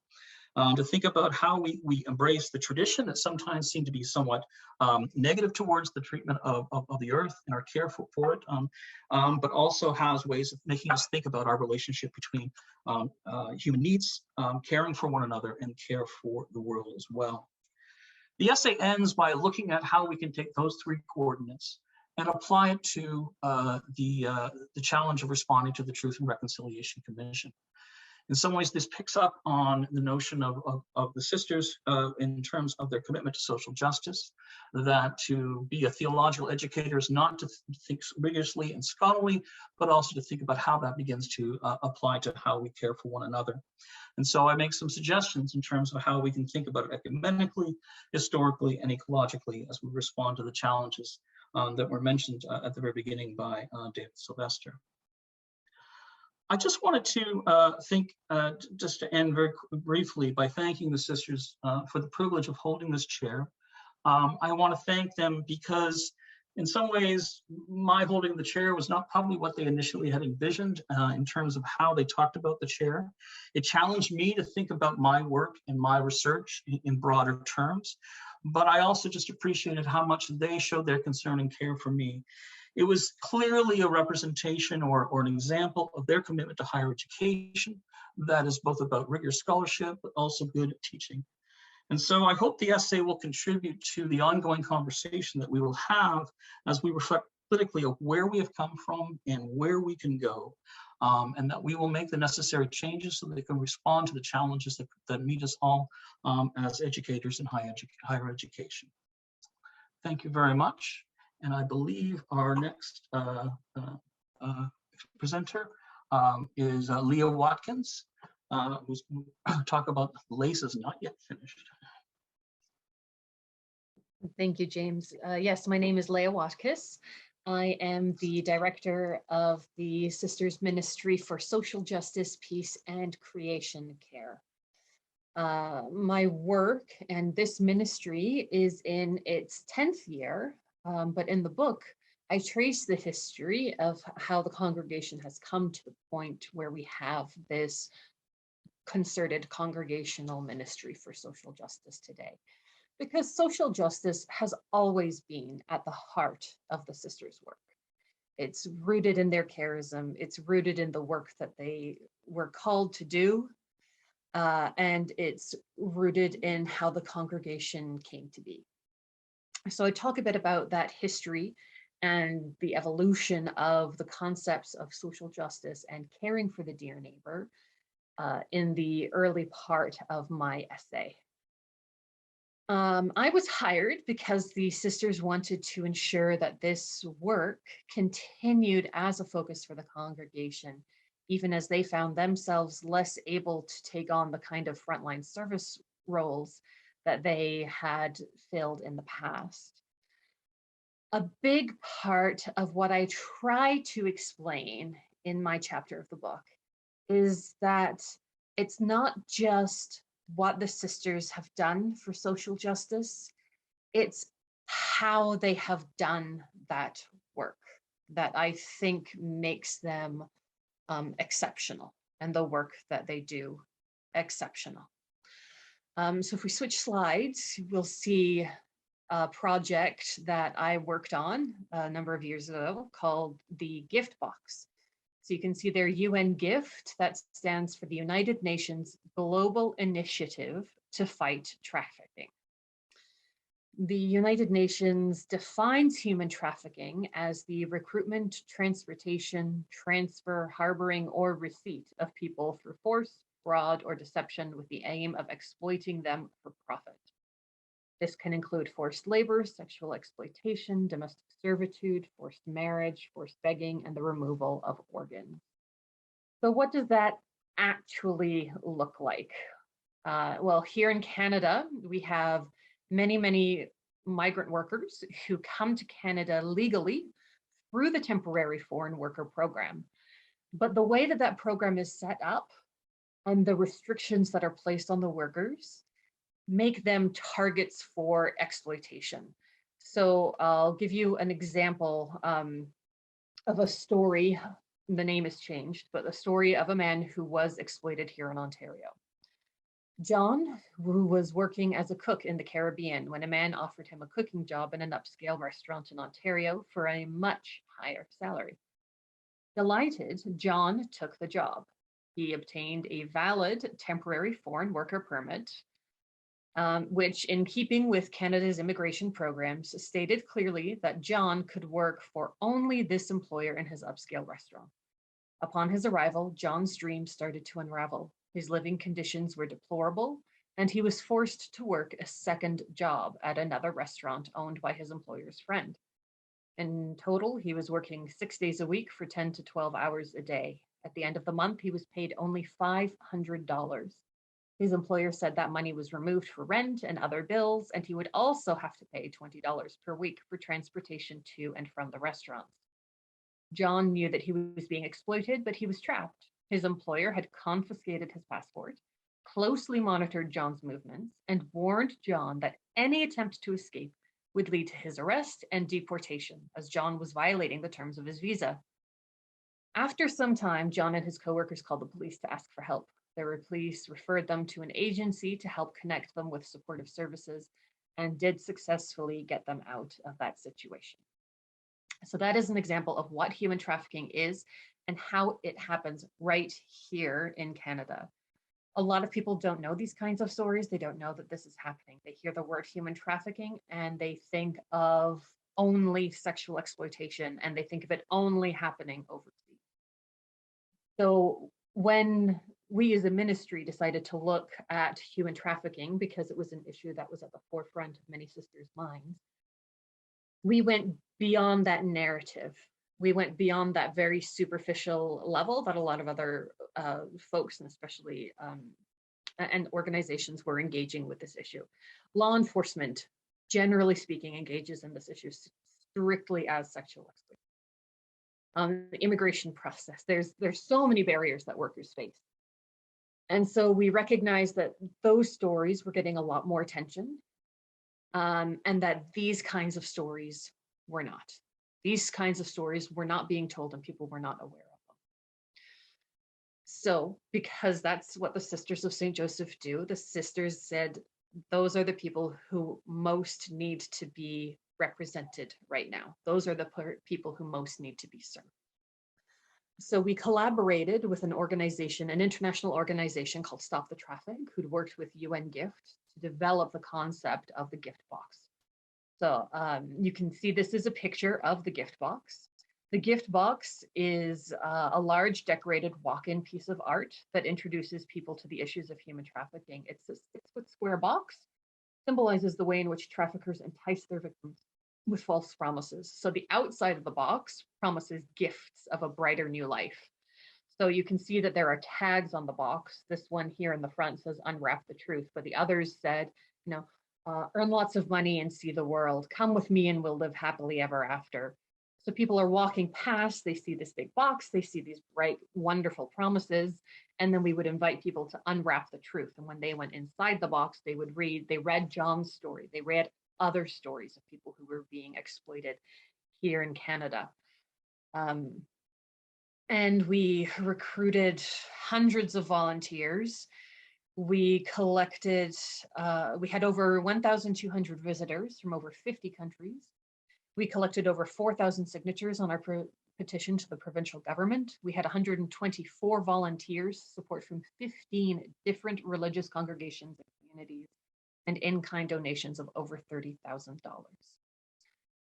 To think about how we embrace the tradition that sometimes seem to be somewhat negative towards the treatment of the earth and our care for it, but also has ways of making us think about our relationship between human needs, caring for one another, and care for the world as well. The essay ends by looking at how we can take those three coordinates and apply it to the challenge of responding to the Truth and Reconciliation Commission. In some ways, this picks up on the notion of the sisters in terms of their commitment to social justice, that to be a theological educator is not to think rigorously and scholarly, but also to think about how that begins to apply to how we care for one another. And so I make some suggestions in terms of how we can think about it ecumenically, historically, and ecologically as we respond to the challenges that were mentioned at the very beginning by David Sylvester. I just wanted to just to end very briefly by thanking the sisters for the privilege of holding this chair. I want to thank them because in some ways, my holding the chair was not probably what they initially had envisioned in terms of how they talked about the chair. It challenged me to think about my work and my research in broader terms, but I also just appreciated how much they showed their concern and care for me. It was clearly a representation or an example of their commitment to higher education that is both about rigorous scholarship, but also good at teaching. And so I hope the essay will contribute to the ongoing conversation that we will have as we reflect politically of where we have come from and where we can go, and that we will make the necessary changes so that they can respond to the challenges that meet us all as educators in higher education. Thank you very much. And I believe our next presenter is Leah Watkiss, who's going to talk about Laces Not Yet Finished. Thank you, James. Yes, my name is Leah Watkiss. I am the director of the Sisters Ministry for Social Justice, Peace, and Creation Care. My work and this ministry is in its 10th year. But in the book, I trace the history of how the congregation has come to the point where we have this concerted congregational ministry for social justice today. Because social justice has always been at the heart of the sisters' work. It's rooted in their charism, it's rooted in the work that they were called to do, and it's rooted in how the congregation came to be. So I talk a bit about that history and the evolution of the concepts of social justice and caring for the dear neighbor in the early part of my essay. I was hired because the sisters wanted to ensure that this work continued as a focus for the congregation, even as they found themselves less able to take on the kind of frontline service roles that they had filled in the past. A big part of what I try to explain in my chapter of the book is that it's not just what the sisters have done for social justice, it's how they have done that work that I think makes them exceptional, and the work that they do exceptional. So if we switch slides, we'll see a project that I worked on a number of years ago called the Gift Box. So you can see their UN gift that stands for the United Nations Global Initiative to Fight Trafficking. The United Nations defines human trafficking as the recruitment, transportation, transfer, harboring, or receipt of people through force, fraud, or deception with the aim of exploiting them for profit. This can include forced labor, sexual exploitation, domestic servitude, forced marriage, forced begging, and the removal of organs. So what does that actually look like? Well, here in Canada, we have many migrant workers who come to Canada legally through the temporary foreign worker program. But the way that that program is set up and the restrictions that are placed on the workers make them targets for exploitation. So I'll give you an example of a story. The name has changed, but the story of a man who was exploited here in Ontario. John, who was working as a cook in the Caribbean when a man offered him a cooking job in an upscale restaurant in Ontario for a much higher salary. Delighted, John took the job. He obtained a valid temporary foreign worker permit, which, in keeping with Canada's immigration programs, stated clearly that John could work for only this employer in his upscale restaurant. Upon his arrival, John's dreams started to unravel. His living conditions were deplorable, and he was forced to work a second job at another restaurant owned by his employer's friend. In total, he was working 6 days a week for 10 to 12 hours a day. At the end of the month, he was paid only $500. His employer said that money was removed for rent and other bills, and he would also have to pay $20 per week for transportation to and from the restaurants. John knew that he was being exploited, but he was trapped. His employer had confiscated his passport, closely monitored John's movements, and warned John that any attempt to escape would lead to his arrest and deportation, as John was violating the terms of his visa. After some time, John and his coworkers called the police to ask for help. The police referred them to an agency to help connect them with supportive services and did successfully get them out of that situation. So that is an example of what human trafficking is and how it happens right here in Canada. A lot of people don't know these kinds of stories. They don't know that this is happening. They hear the word human trafficking and they think of only sexual exploitation, and they think of it only happening overseas. So when we as a ministry decided to look at human trafficking, because it was an issue that was at the forefront of many sisters' minds, we went beyond that narrative. We went beyond that very superficial level that a lot of other folks, and especially and organizations, were engaging with this issue. Law enforcement, generally speaking, engages in this issue strictly as sexual exploitation. The immigration process, there's so many barriers that workers face. And so we recognized that those stories were getting a lot more attention, and that these kinds of stories were not. These kinds of stories were not being told and people were not aware of them. So because that's what the Sisters of St. Joseph do, the sisters said, those are the people who most need to be represented right now. Those are the people who most need to be served. So we collaborated with an organization, an international organization called Stop the Traffic, who'd worked with UN Gift to develop the concept of the gift box. So you can see this is a picture of the gift box. The gift box is a large decorated walk-in piece of art that introduces people to the issues of human trafficking. It's a 6-foot square box, symbolizes the way in which traffickers entice their victims with false promises. So the outside of the box promises gifts of a brighter new life. So you can see that there are tags on the box. This one here in the front says unwrap the truth, but the others said, you know, earn lots of money and see the world. Come with me and we'll live happily ever after. So people are walking past, they see this big box, they see these bright, wonderful promises, and then we would invite people to unwrap the truth. And when they went inside the box, they read John's story, they read other stories of people who were being exploited here in Canada. And we recruited hundreds of volunteers. We collected, we had over 1,200 visitors from over 50 countries. We collected over 4,000 signatures on our petition to the provincial government. We had 124 volunteers, support from 15 different religious congregations and communities, and in-kind donations of over $30,000.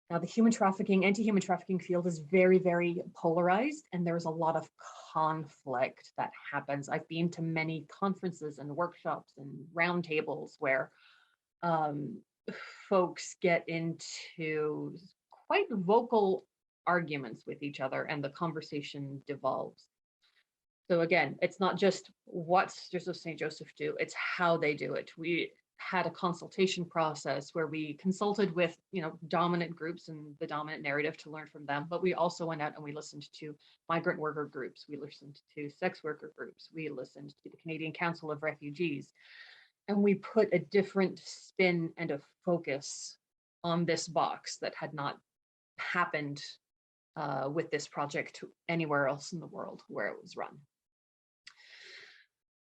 Now, the human trafficking, anti-human trafficking field is very, very polarized, and there's a lot of conflict that happens. I've been to many conferences and workshops and roundtables where folks get into quite vocal arguments with each other, and the conversation devolves. So again, it's not just what Sisters of St. Joseph do, it's how they do it. We had a consultation process where we consulted with, dominant groups and the dominant narrative to learn from them, but we also went out and we listened to migrant worker groups, we listened to sex worker groups, we listened to the Canadian Council of Refugees, and we put a different spin and a focus on this box that had not happened with this project anywhere else in the world where it was run.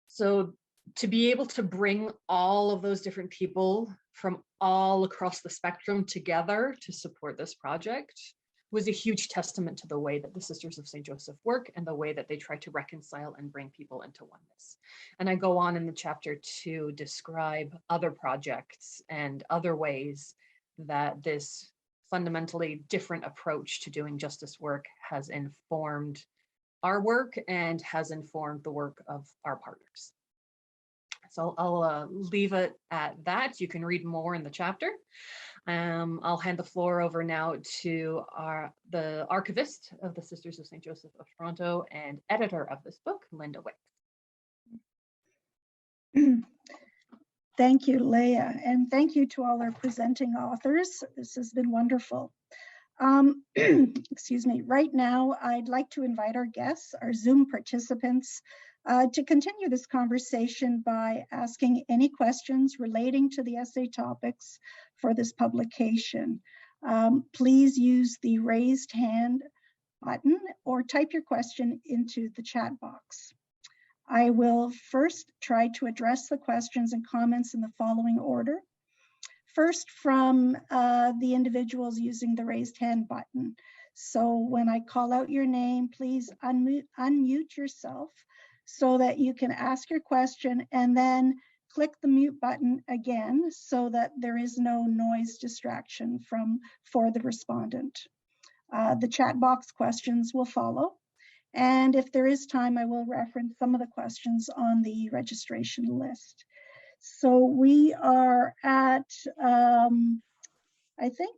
So to be able to bring all of those different people from all across the spectrum together to support this project was a huge testament to the way that the Sisters of St. Joseph work and the way that they try to reconcile and bring people into oneness. And I go on in the chapter to describe other projects and other ways that this fundamentally different approach to doing justice work has informed our work and has informed the work of our partners. So I'll leave it at that. You can read more in the chapter. I'll hand the floor over now to the archivist of the Sisters of St. Joseph of Toronto and editor of this book, Leah Watkiss. Thank you, Leah, and thank you to all our presenting authors. This has been wonderful. Excuse me. Right now, I'd like to invite our guests, our Zoom participants, to continue this conversation by asking any questions relating to the essay topics for this publication. Please use the raised hand button or type your question into the chat box. I will first try to address the questions and comments in the following order. First, from the individuals using the raised hand button. So when I call out your name, please unmute yourself so that you can ask your question, and then click the mute button again so that there is no noise distraction for the respondent. The chat box questions will follow. And if there is time, I will reference some of the questions on the registration list. So we are at, I think,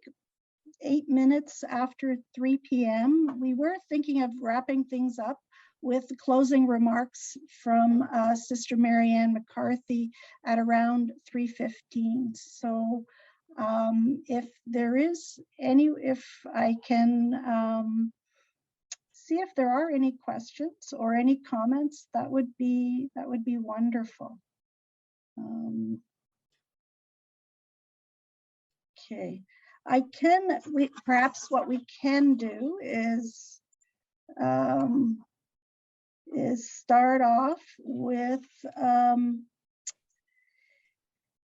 8 minutes after 3 p.m. We were thinking of wrapping things up with closing remarks from Sister Marianne McCarthy at around 3:15. So if there is any, if I can see if there are any questions or any comments, that would be wonderful. Okay, perhaps what we can do is start off with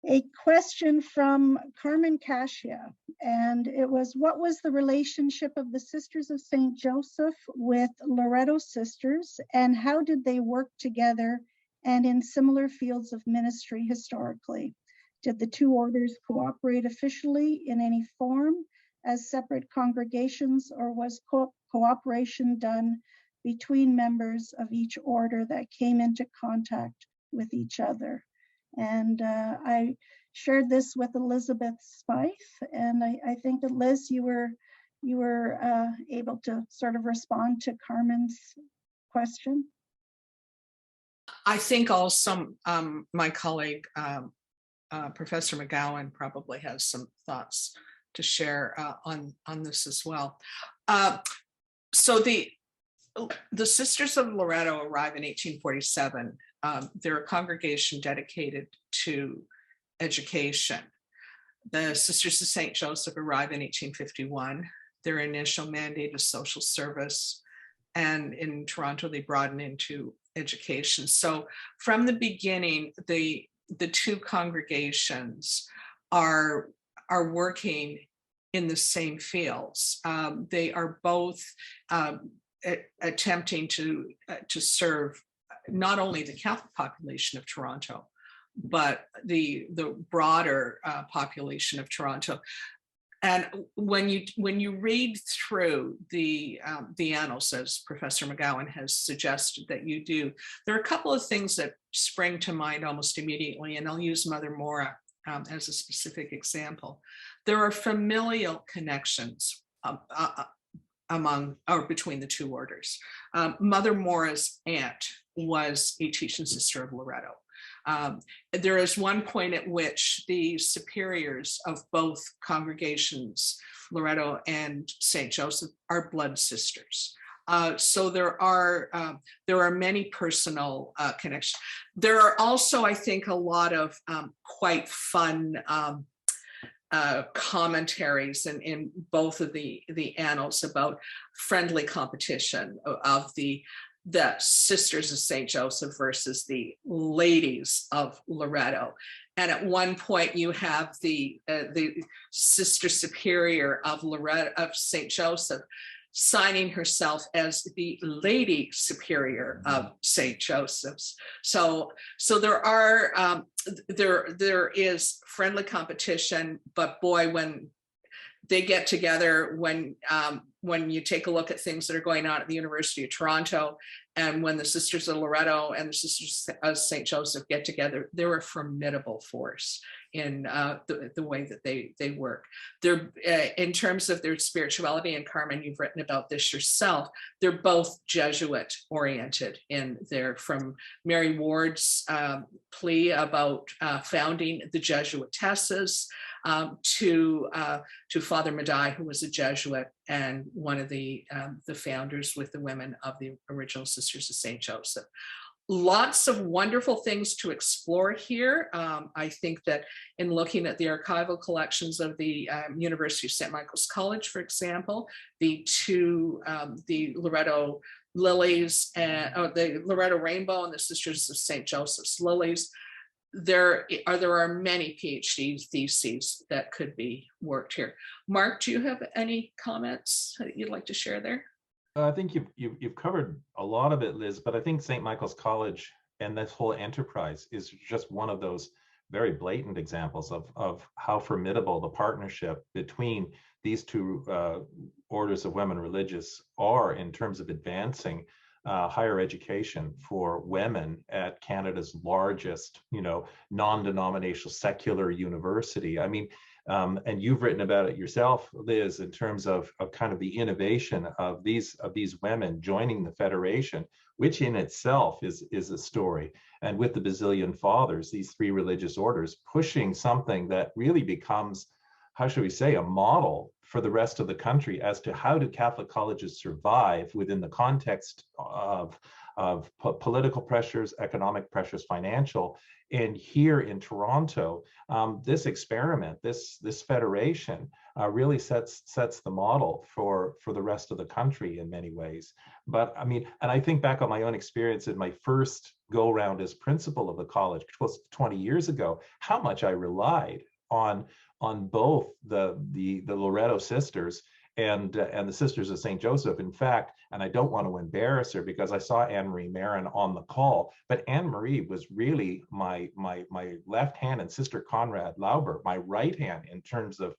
a question from Carmen Cascia, and it was, what was the relationship of the Sisters of St. Joseph with Loreto Sisters, and how did they work together and in similar fields of ministry historically? Did the two orders cooperate officially in any form as separate congregations, or was cooperation done between members of each order that came into contact with each other? And I shared this with Elizabeth Spieth, and I think that Liz, you were able to sort of respond to Carmen's question. I think also my colleague, Professor McGowan, probably has some thoughts to share on this as well. So the Sisters of Loreto arrived in 1847. They're a congregation dedicated to education. The Sisters of St. Joseph arrived in 1851. Their initial mandate is social service, and in Toronto they broadened into education. So from the beginning, the two congregations are working in the same fields. They are both attempting to serve not only the Catholic population of Toronto, but the broader population of Toronto. And when you read through the annals, as Professor McGowan has suggested that you do, there are a couple of things that spring to mind almost immediately, and I'll use Mother Moore as a specific example. There are familial connections between the two orders. Mother Mora's aunt was a teaching sister of Loretto. There is one point at which the superiors of both congregations, Loretto and St. Joseph, are blood sisters. So there are many personal connections. There are also, I think, a lot of quite fun commentaries in both of the annals about friendly competition of the Sisters of St. Joseph versus the Ladies of Loretto. And at one point you have the Sister Superior of Loretto of St. Joseph signing herself as the Lady Superior of St. Joseph's. So there are there is friendly competition, but boy, when they get together, when you take a look at things that are going on at the University of Toronto, and when the Sisters of Loretto and the Sisters of St. Joseph get together, they're a formidable force in the way that they work. They're in terms of their spirituality, and Carmen, you've written about this yourself, they're both Jesuit oriented in their, from Mary Ward's plea about founding the Jesuitesses to Father Madai, who was a Jesuit and one of the founders with the women of the original Sisters of St. Joseph. Lots of wonderful things to explore here. I think that in looking at the archival collections of the University of St. Michael's College, for example, the Loretto Lilies and the Loretto Rainbow and the Sisters of St. Joseph's Lilies, there are many PhD theses that could be worked here. Mark, do you have any comments that you'd like to share there? I think you've covered a lot of it, Liz, but I think St. Michael's College and this whole enterprise is just one of those very blatant examples of how formidable the partnership between these two orders of women religious are in terms of advancing higher education for women at Canada's largest, non-denominational secular university. I mean, and you've written about it yourself, Liz, in terms of kind of the innovation of these women joining the Federation, which in itself is a story. And with the Basilian Fathers, these three religious orders pushing something that really becomes, how should we say, a model for the rest of the country as to how do Catholic colleges survive within the context of political pressures, economic pressures, financial. And here in Toronto, this experiment, this federation really sets the model for the rest of the country in many ways. But I mean, and I think back on my own experience in my first go round as principal of the college, which was 20 years ago, how much I relied on both the Loretto sisters and the Sisters of St. Joseph. In fact, and I don't want to embarrass her because I saw Anne-Marie Marin on the call, but Anne-Marie was really my left hand, and Sister Conrad Lauber, my right hand, in terms of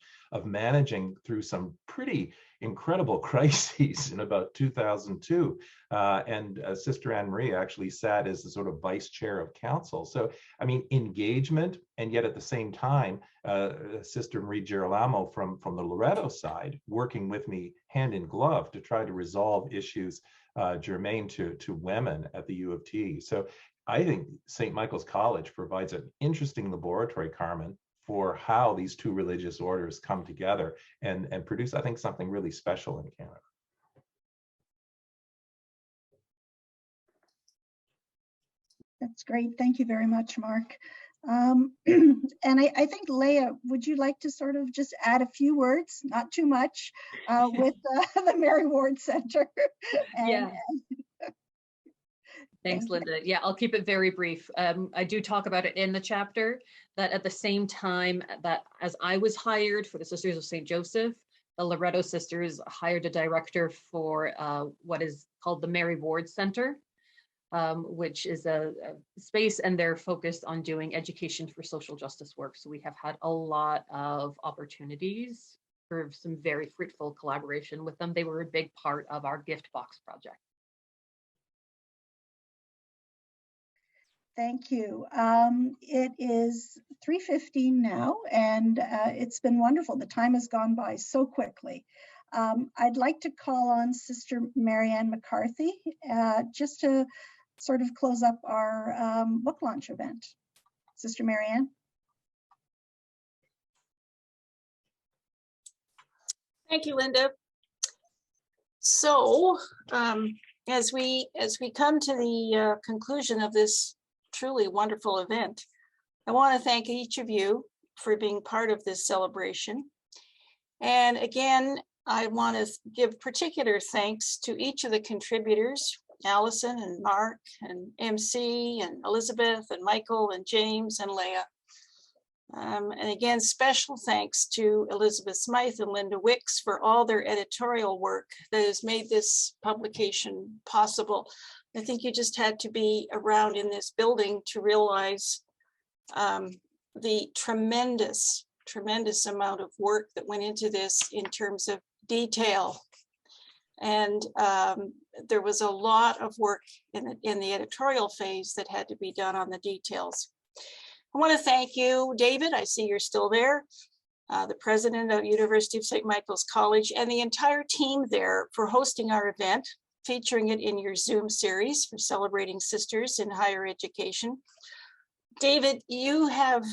managing through some pretty incredible crises in about 2002. And Sister Anne-Marie actually sat as the sort of vice chair of council. So, I mean, engagement, and yet at the same time, Sister Marie Girolamo from the Loretto side, working with me hand in glove to try to resolve issues germane to women at the U of T. So I think St. Michael's College provides an interesting laboratory, Carmen, for how these two religious orders come together and produce, I think, something really special in Canada. That's great. Thank you very much, Mark. And I think, Leah, would you like to sort of just add a few words, not too much, with the Mary Ward Center? Yeah. Thanks, Linda. Yeah, I'll keep it very brief. I do talk about it in the chapter that at the same time that as I was hired for the Sisters of St. Joseph, the Loretto sisters hired a director for what is called the Mary Ward Center, which is a space, and they're focused on doing education for social justice work. So we have had a lot of opportunities for some very fruitful collaboration with them. They were a big part of our gift box project. Thank you. It is 3:15 now, and it's been wonderful. The time has gone by so quickly. I'd like to call on Sister Marianne McCarthy just to sort of close up our book launch event. Sister Marianne. Thank you, Linda. So as we come to the conclusion of this truly wonderful event, I want to thank each of you for being part of this celebration. And again, I want to give particular thanks to each of the contributors, Allison and Mark and MC and Elizabeth and Michael and James and Leah. And again, special thanks to Elizabeth Smythe and Linda Wicks for all their editorial work that has made this publication possible. I think you just had to be around in this building to realize the tremendous amount of work that went into this in terms of detail. And there was a lot of work in the editorial phase that had to be done on the details. I want to thank you, David. I see you're still there, the president of University of St. Michael's College, and the entire team there for hosting our event, featuring it in your Zoom series for celebrating sisters in higher education. David, you have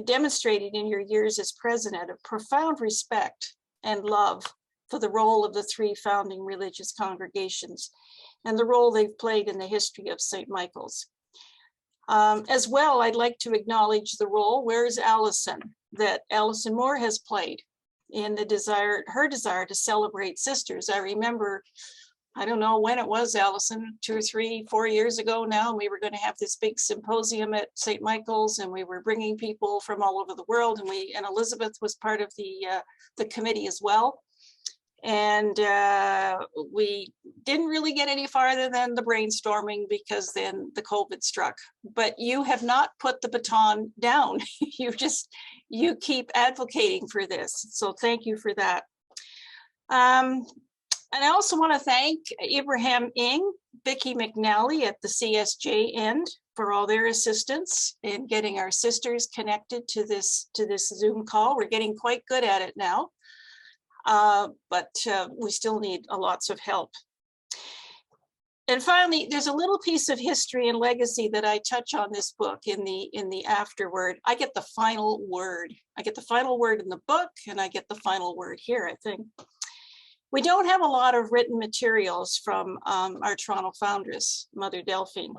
demonstrated in your years as president a profound respect and love for the role of the three founding religious congregations and the role they've played in the history of St. Michael's. As well, I'd like to acknowledge the role, where's Allison, that Allison Moore has played in her desire to celebrate sisters. I remember, I don't know when it was, Allison, 2 or 3, 4 years ago now, and we were going to have this big symposium at St. Michael's, and we were bringing people from all over the world, and Elizabeth was part of the committee as well. And we didn't really get any farther than the brainstorming because then the COVID struck. But you have not put the baton down. You keep advocating for this. So thank you for that. And I also want to thank Ibrahim Ing, Vicki McNally at the CSJ end for all their assistance in getting our sisters connected to this Zoom call. We're getting quite good at it now. But we still need lots of help. And finally, there's a little piece of history and legacy that I touch on this book in the afterword. I get the final word. I get the final word in the book, and I get the final word here, I think. We don't have a lot of written materials from our Toronto foundress, Mother Delphine,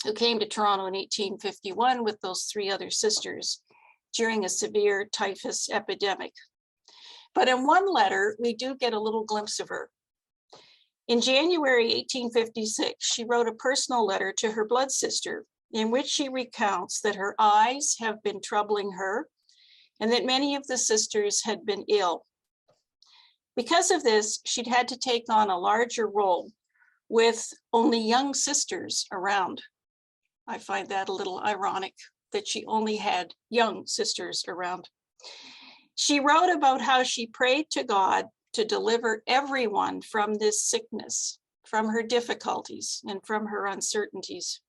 who came to Toronto in 1851 with those 3 other sisters during a severe typhus epidemic. But in one letter, we do get a little glimpse of her. In January 1856, she wrote a personal letter to her blood sister in which she recounts that her eyes have been troubling her and that many of the sisters had been ill. Because of this, she'd had to take on a larger role with only young sisters around. I find that a little ironic that she only had young sisters around. She wrote about how she prayed to God to deliver everyone from this sickness, from her difficulties, and from her uncertainties.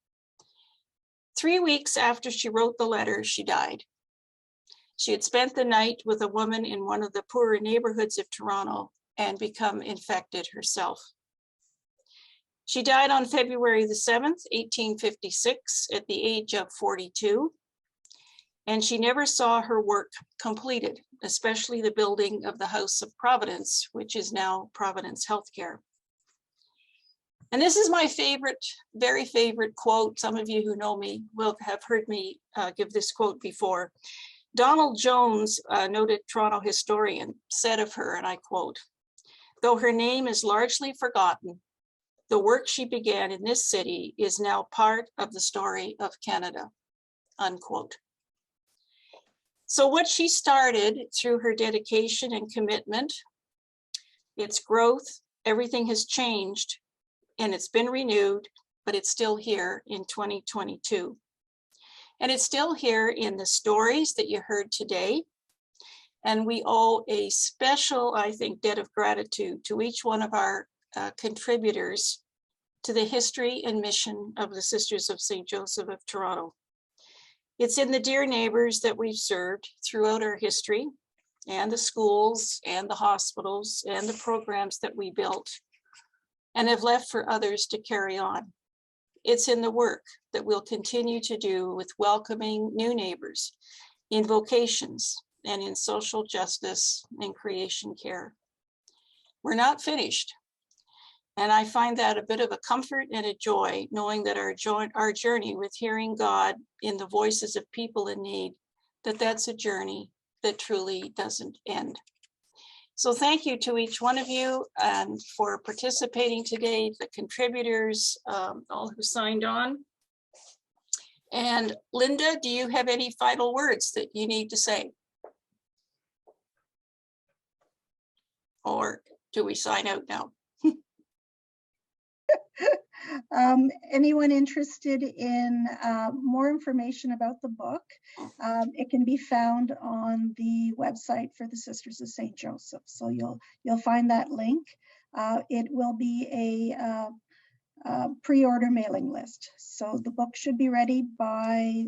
3 weeks after she wrote the letter, she died. She had spent the night with a woman in one of the poorer neighborhoods of Toronto and become infected herself. She died on February the 7th, 1856, at the age of 42. And she never saw her work completed, especially the building of the House of Providence, which is now Providence Healthcare. And this is my favorite, very favorite quote. Some of you who know me will have heard me give this quote before. Donald Jones, noted Toronto historian, said of her, and I quote, "Though her name is largely forgotten, the work she began in this city is now part of the story of Canada," unquote. So what she started through her dedication and commitment, its growth, everything has changed and it's been renewed, but it's still here in 2022. And it's still here in the stories that you heard today. And we owe a special, I think, debt of gratitude to each one of our contributors to the history and mission of the Sisters of St. Joseph of Toronto. It's in the dear neighbors that we've served throughout our history, and the schools and the hospitals and the programs that we built and have left for others to carry on. It's in the work that we'll continue to do with welcoming new neighbors in vocations and in social justice and creation care. We're not finished. And I find that a bit of a comfort and a joy, knowing that our journey with hearing God in the voices of people in need, that's a journey that truly doesn't end. So thank you to each one of you and for participating today, the contributors, all who signed on. And Linda, do you have any final words that you need to say? Or do we sign out now? Anyone interested in more information about the book, it can be found on the website for the Sisters of St. Joseph. So you'll find that link. It will be a pre-order mailing list. So the book should be ready by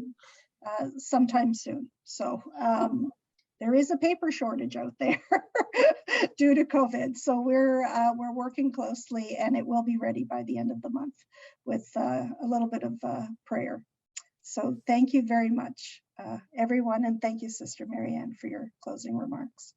sometime soon. So there is a paper shortage out there due to COVID. So we're working closely, and it will be ready by the end of the month with a little bit of prayer. So thank you very much, everyone. And thank you, Sister Marianne, for your closing remarks.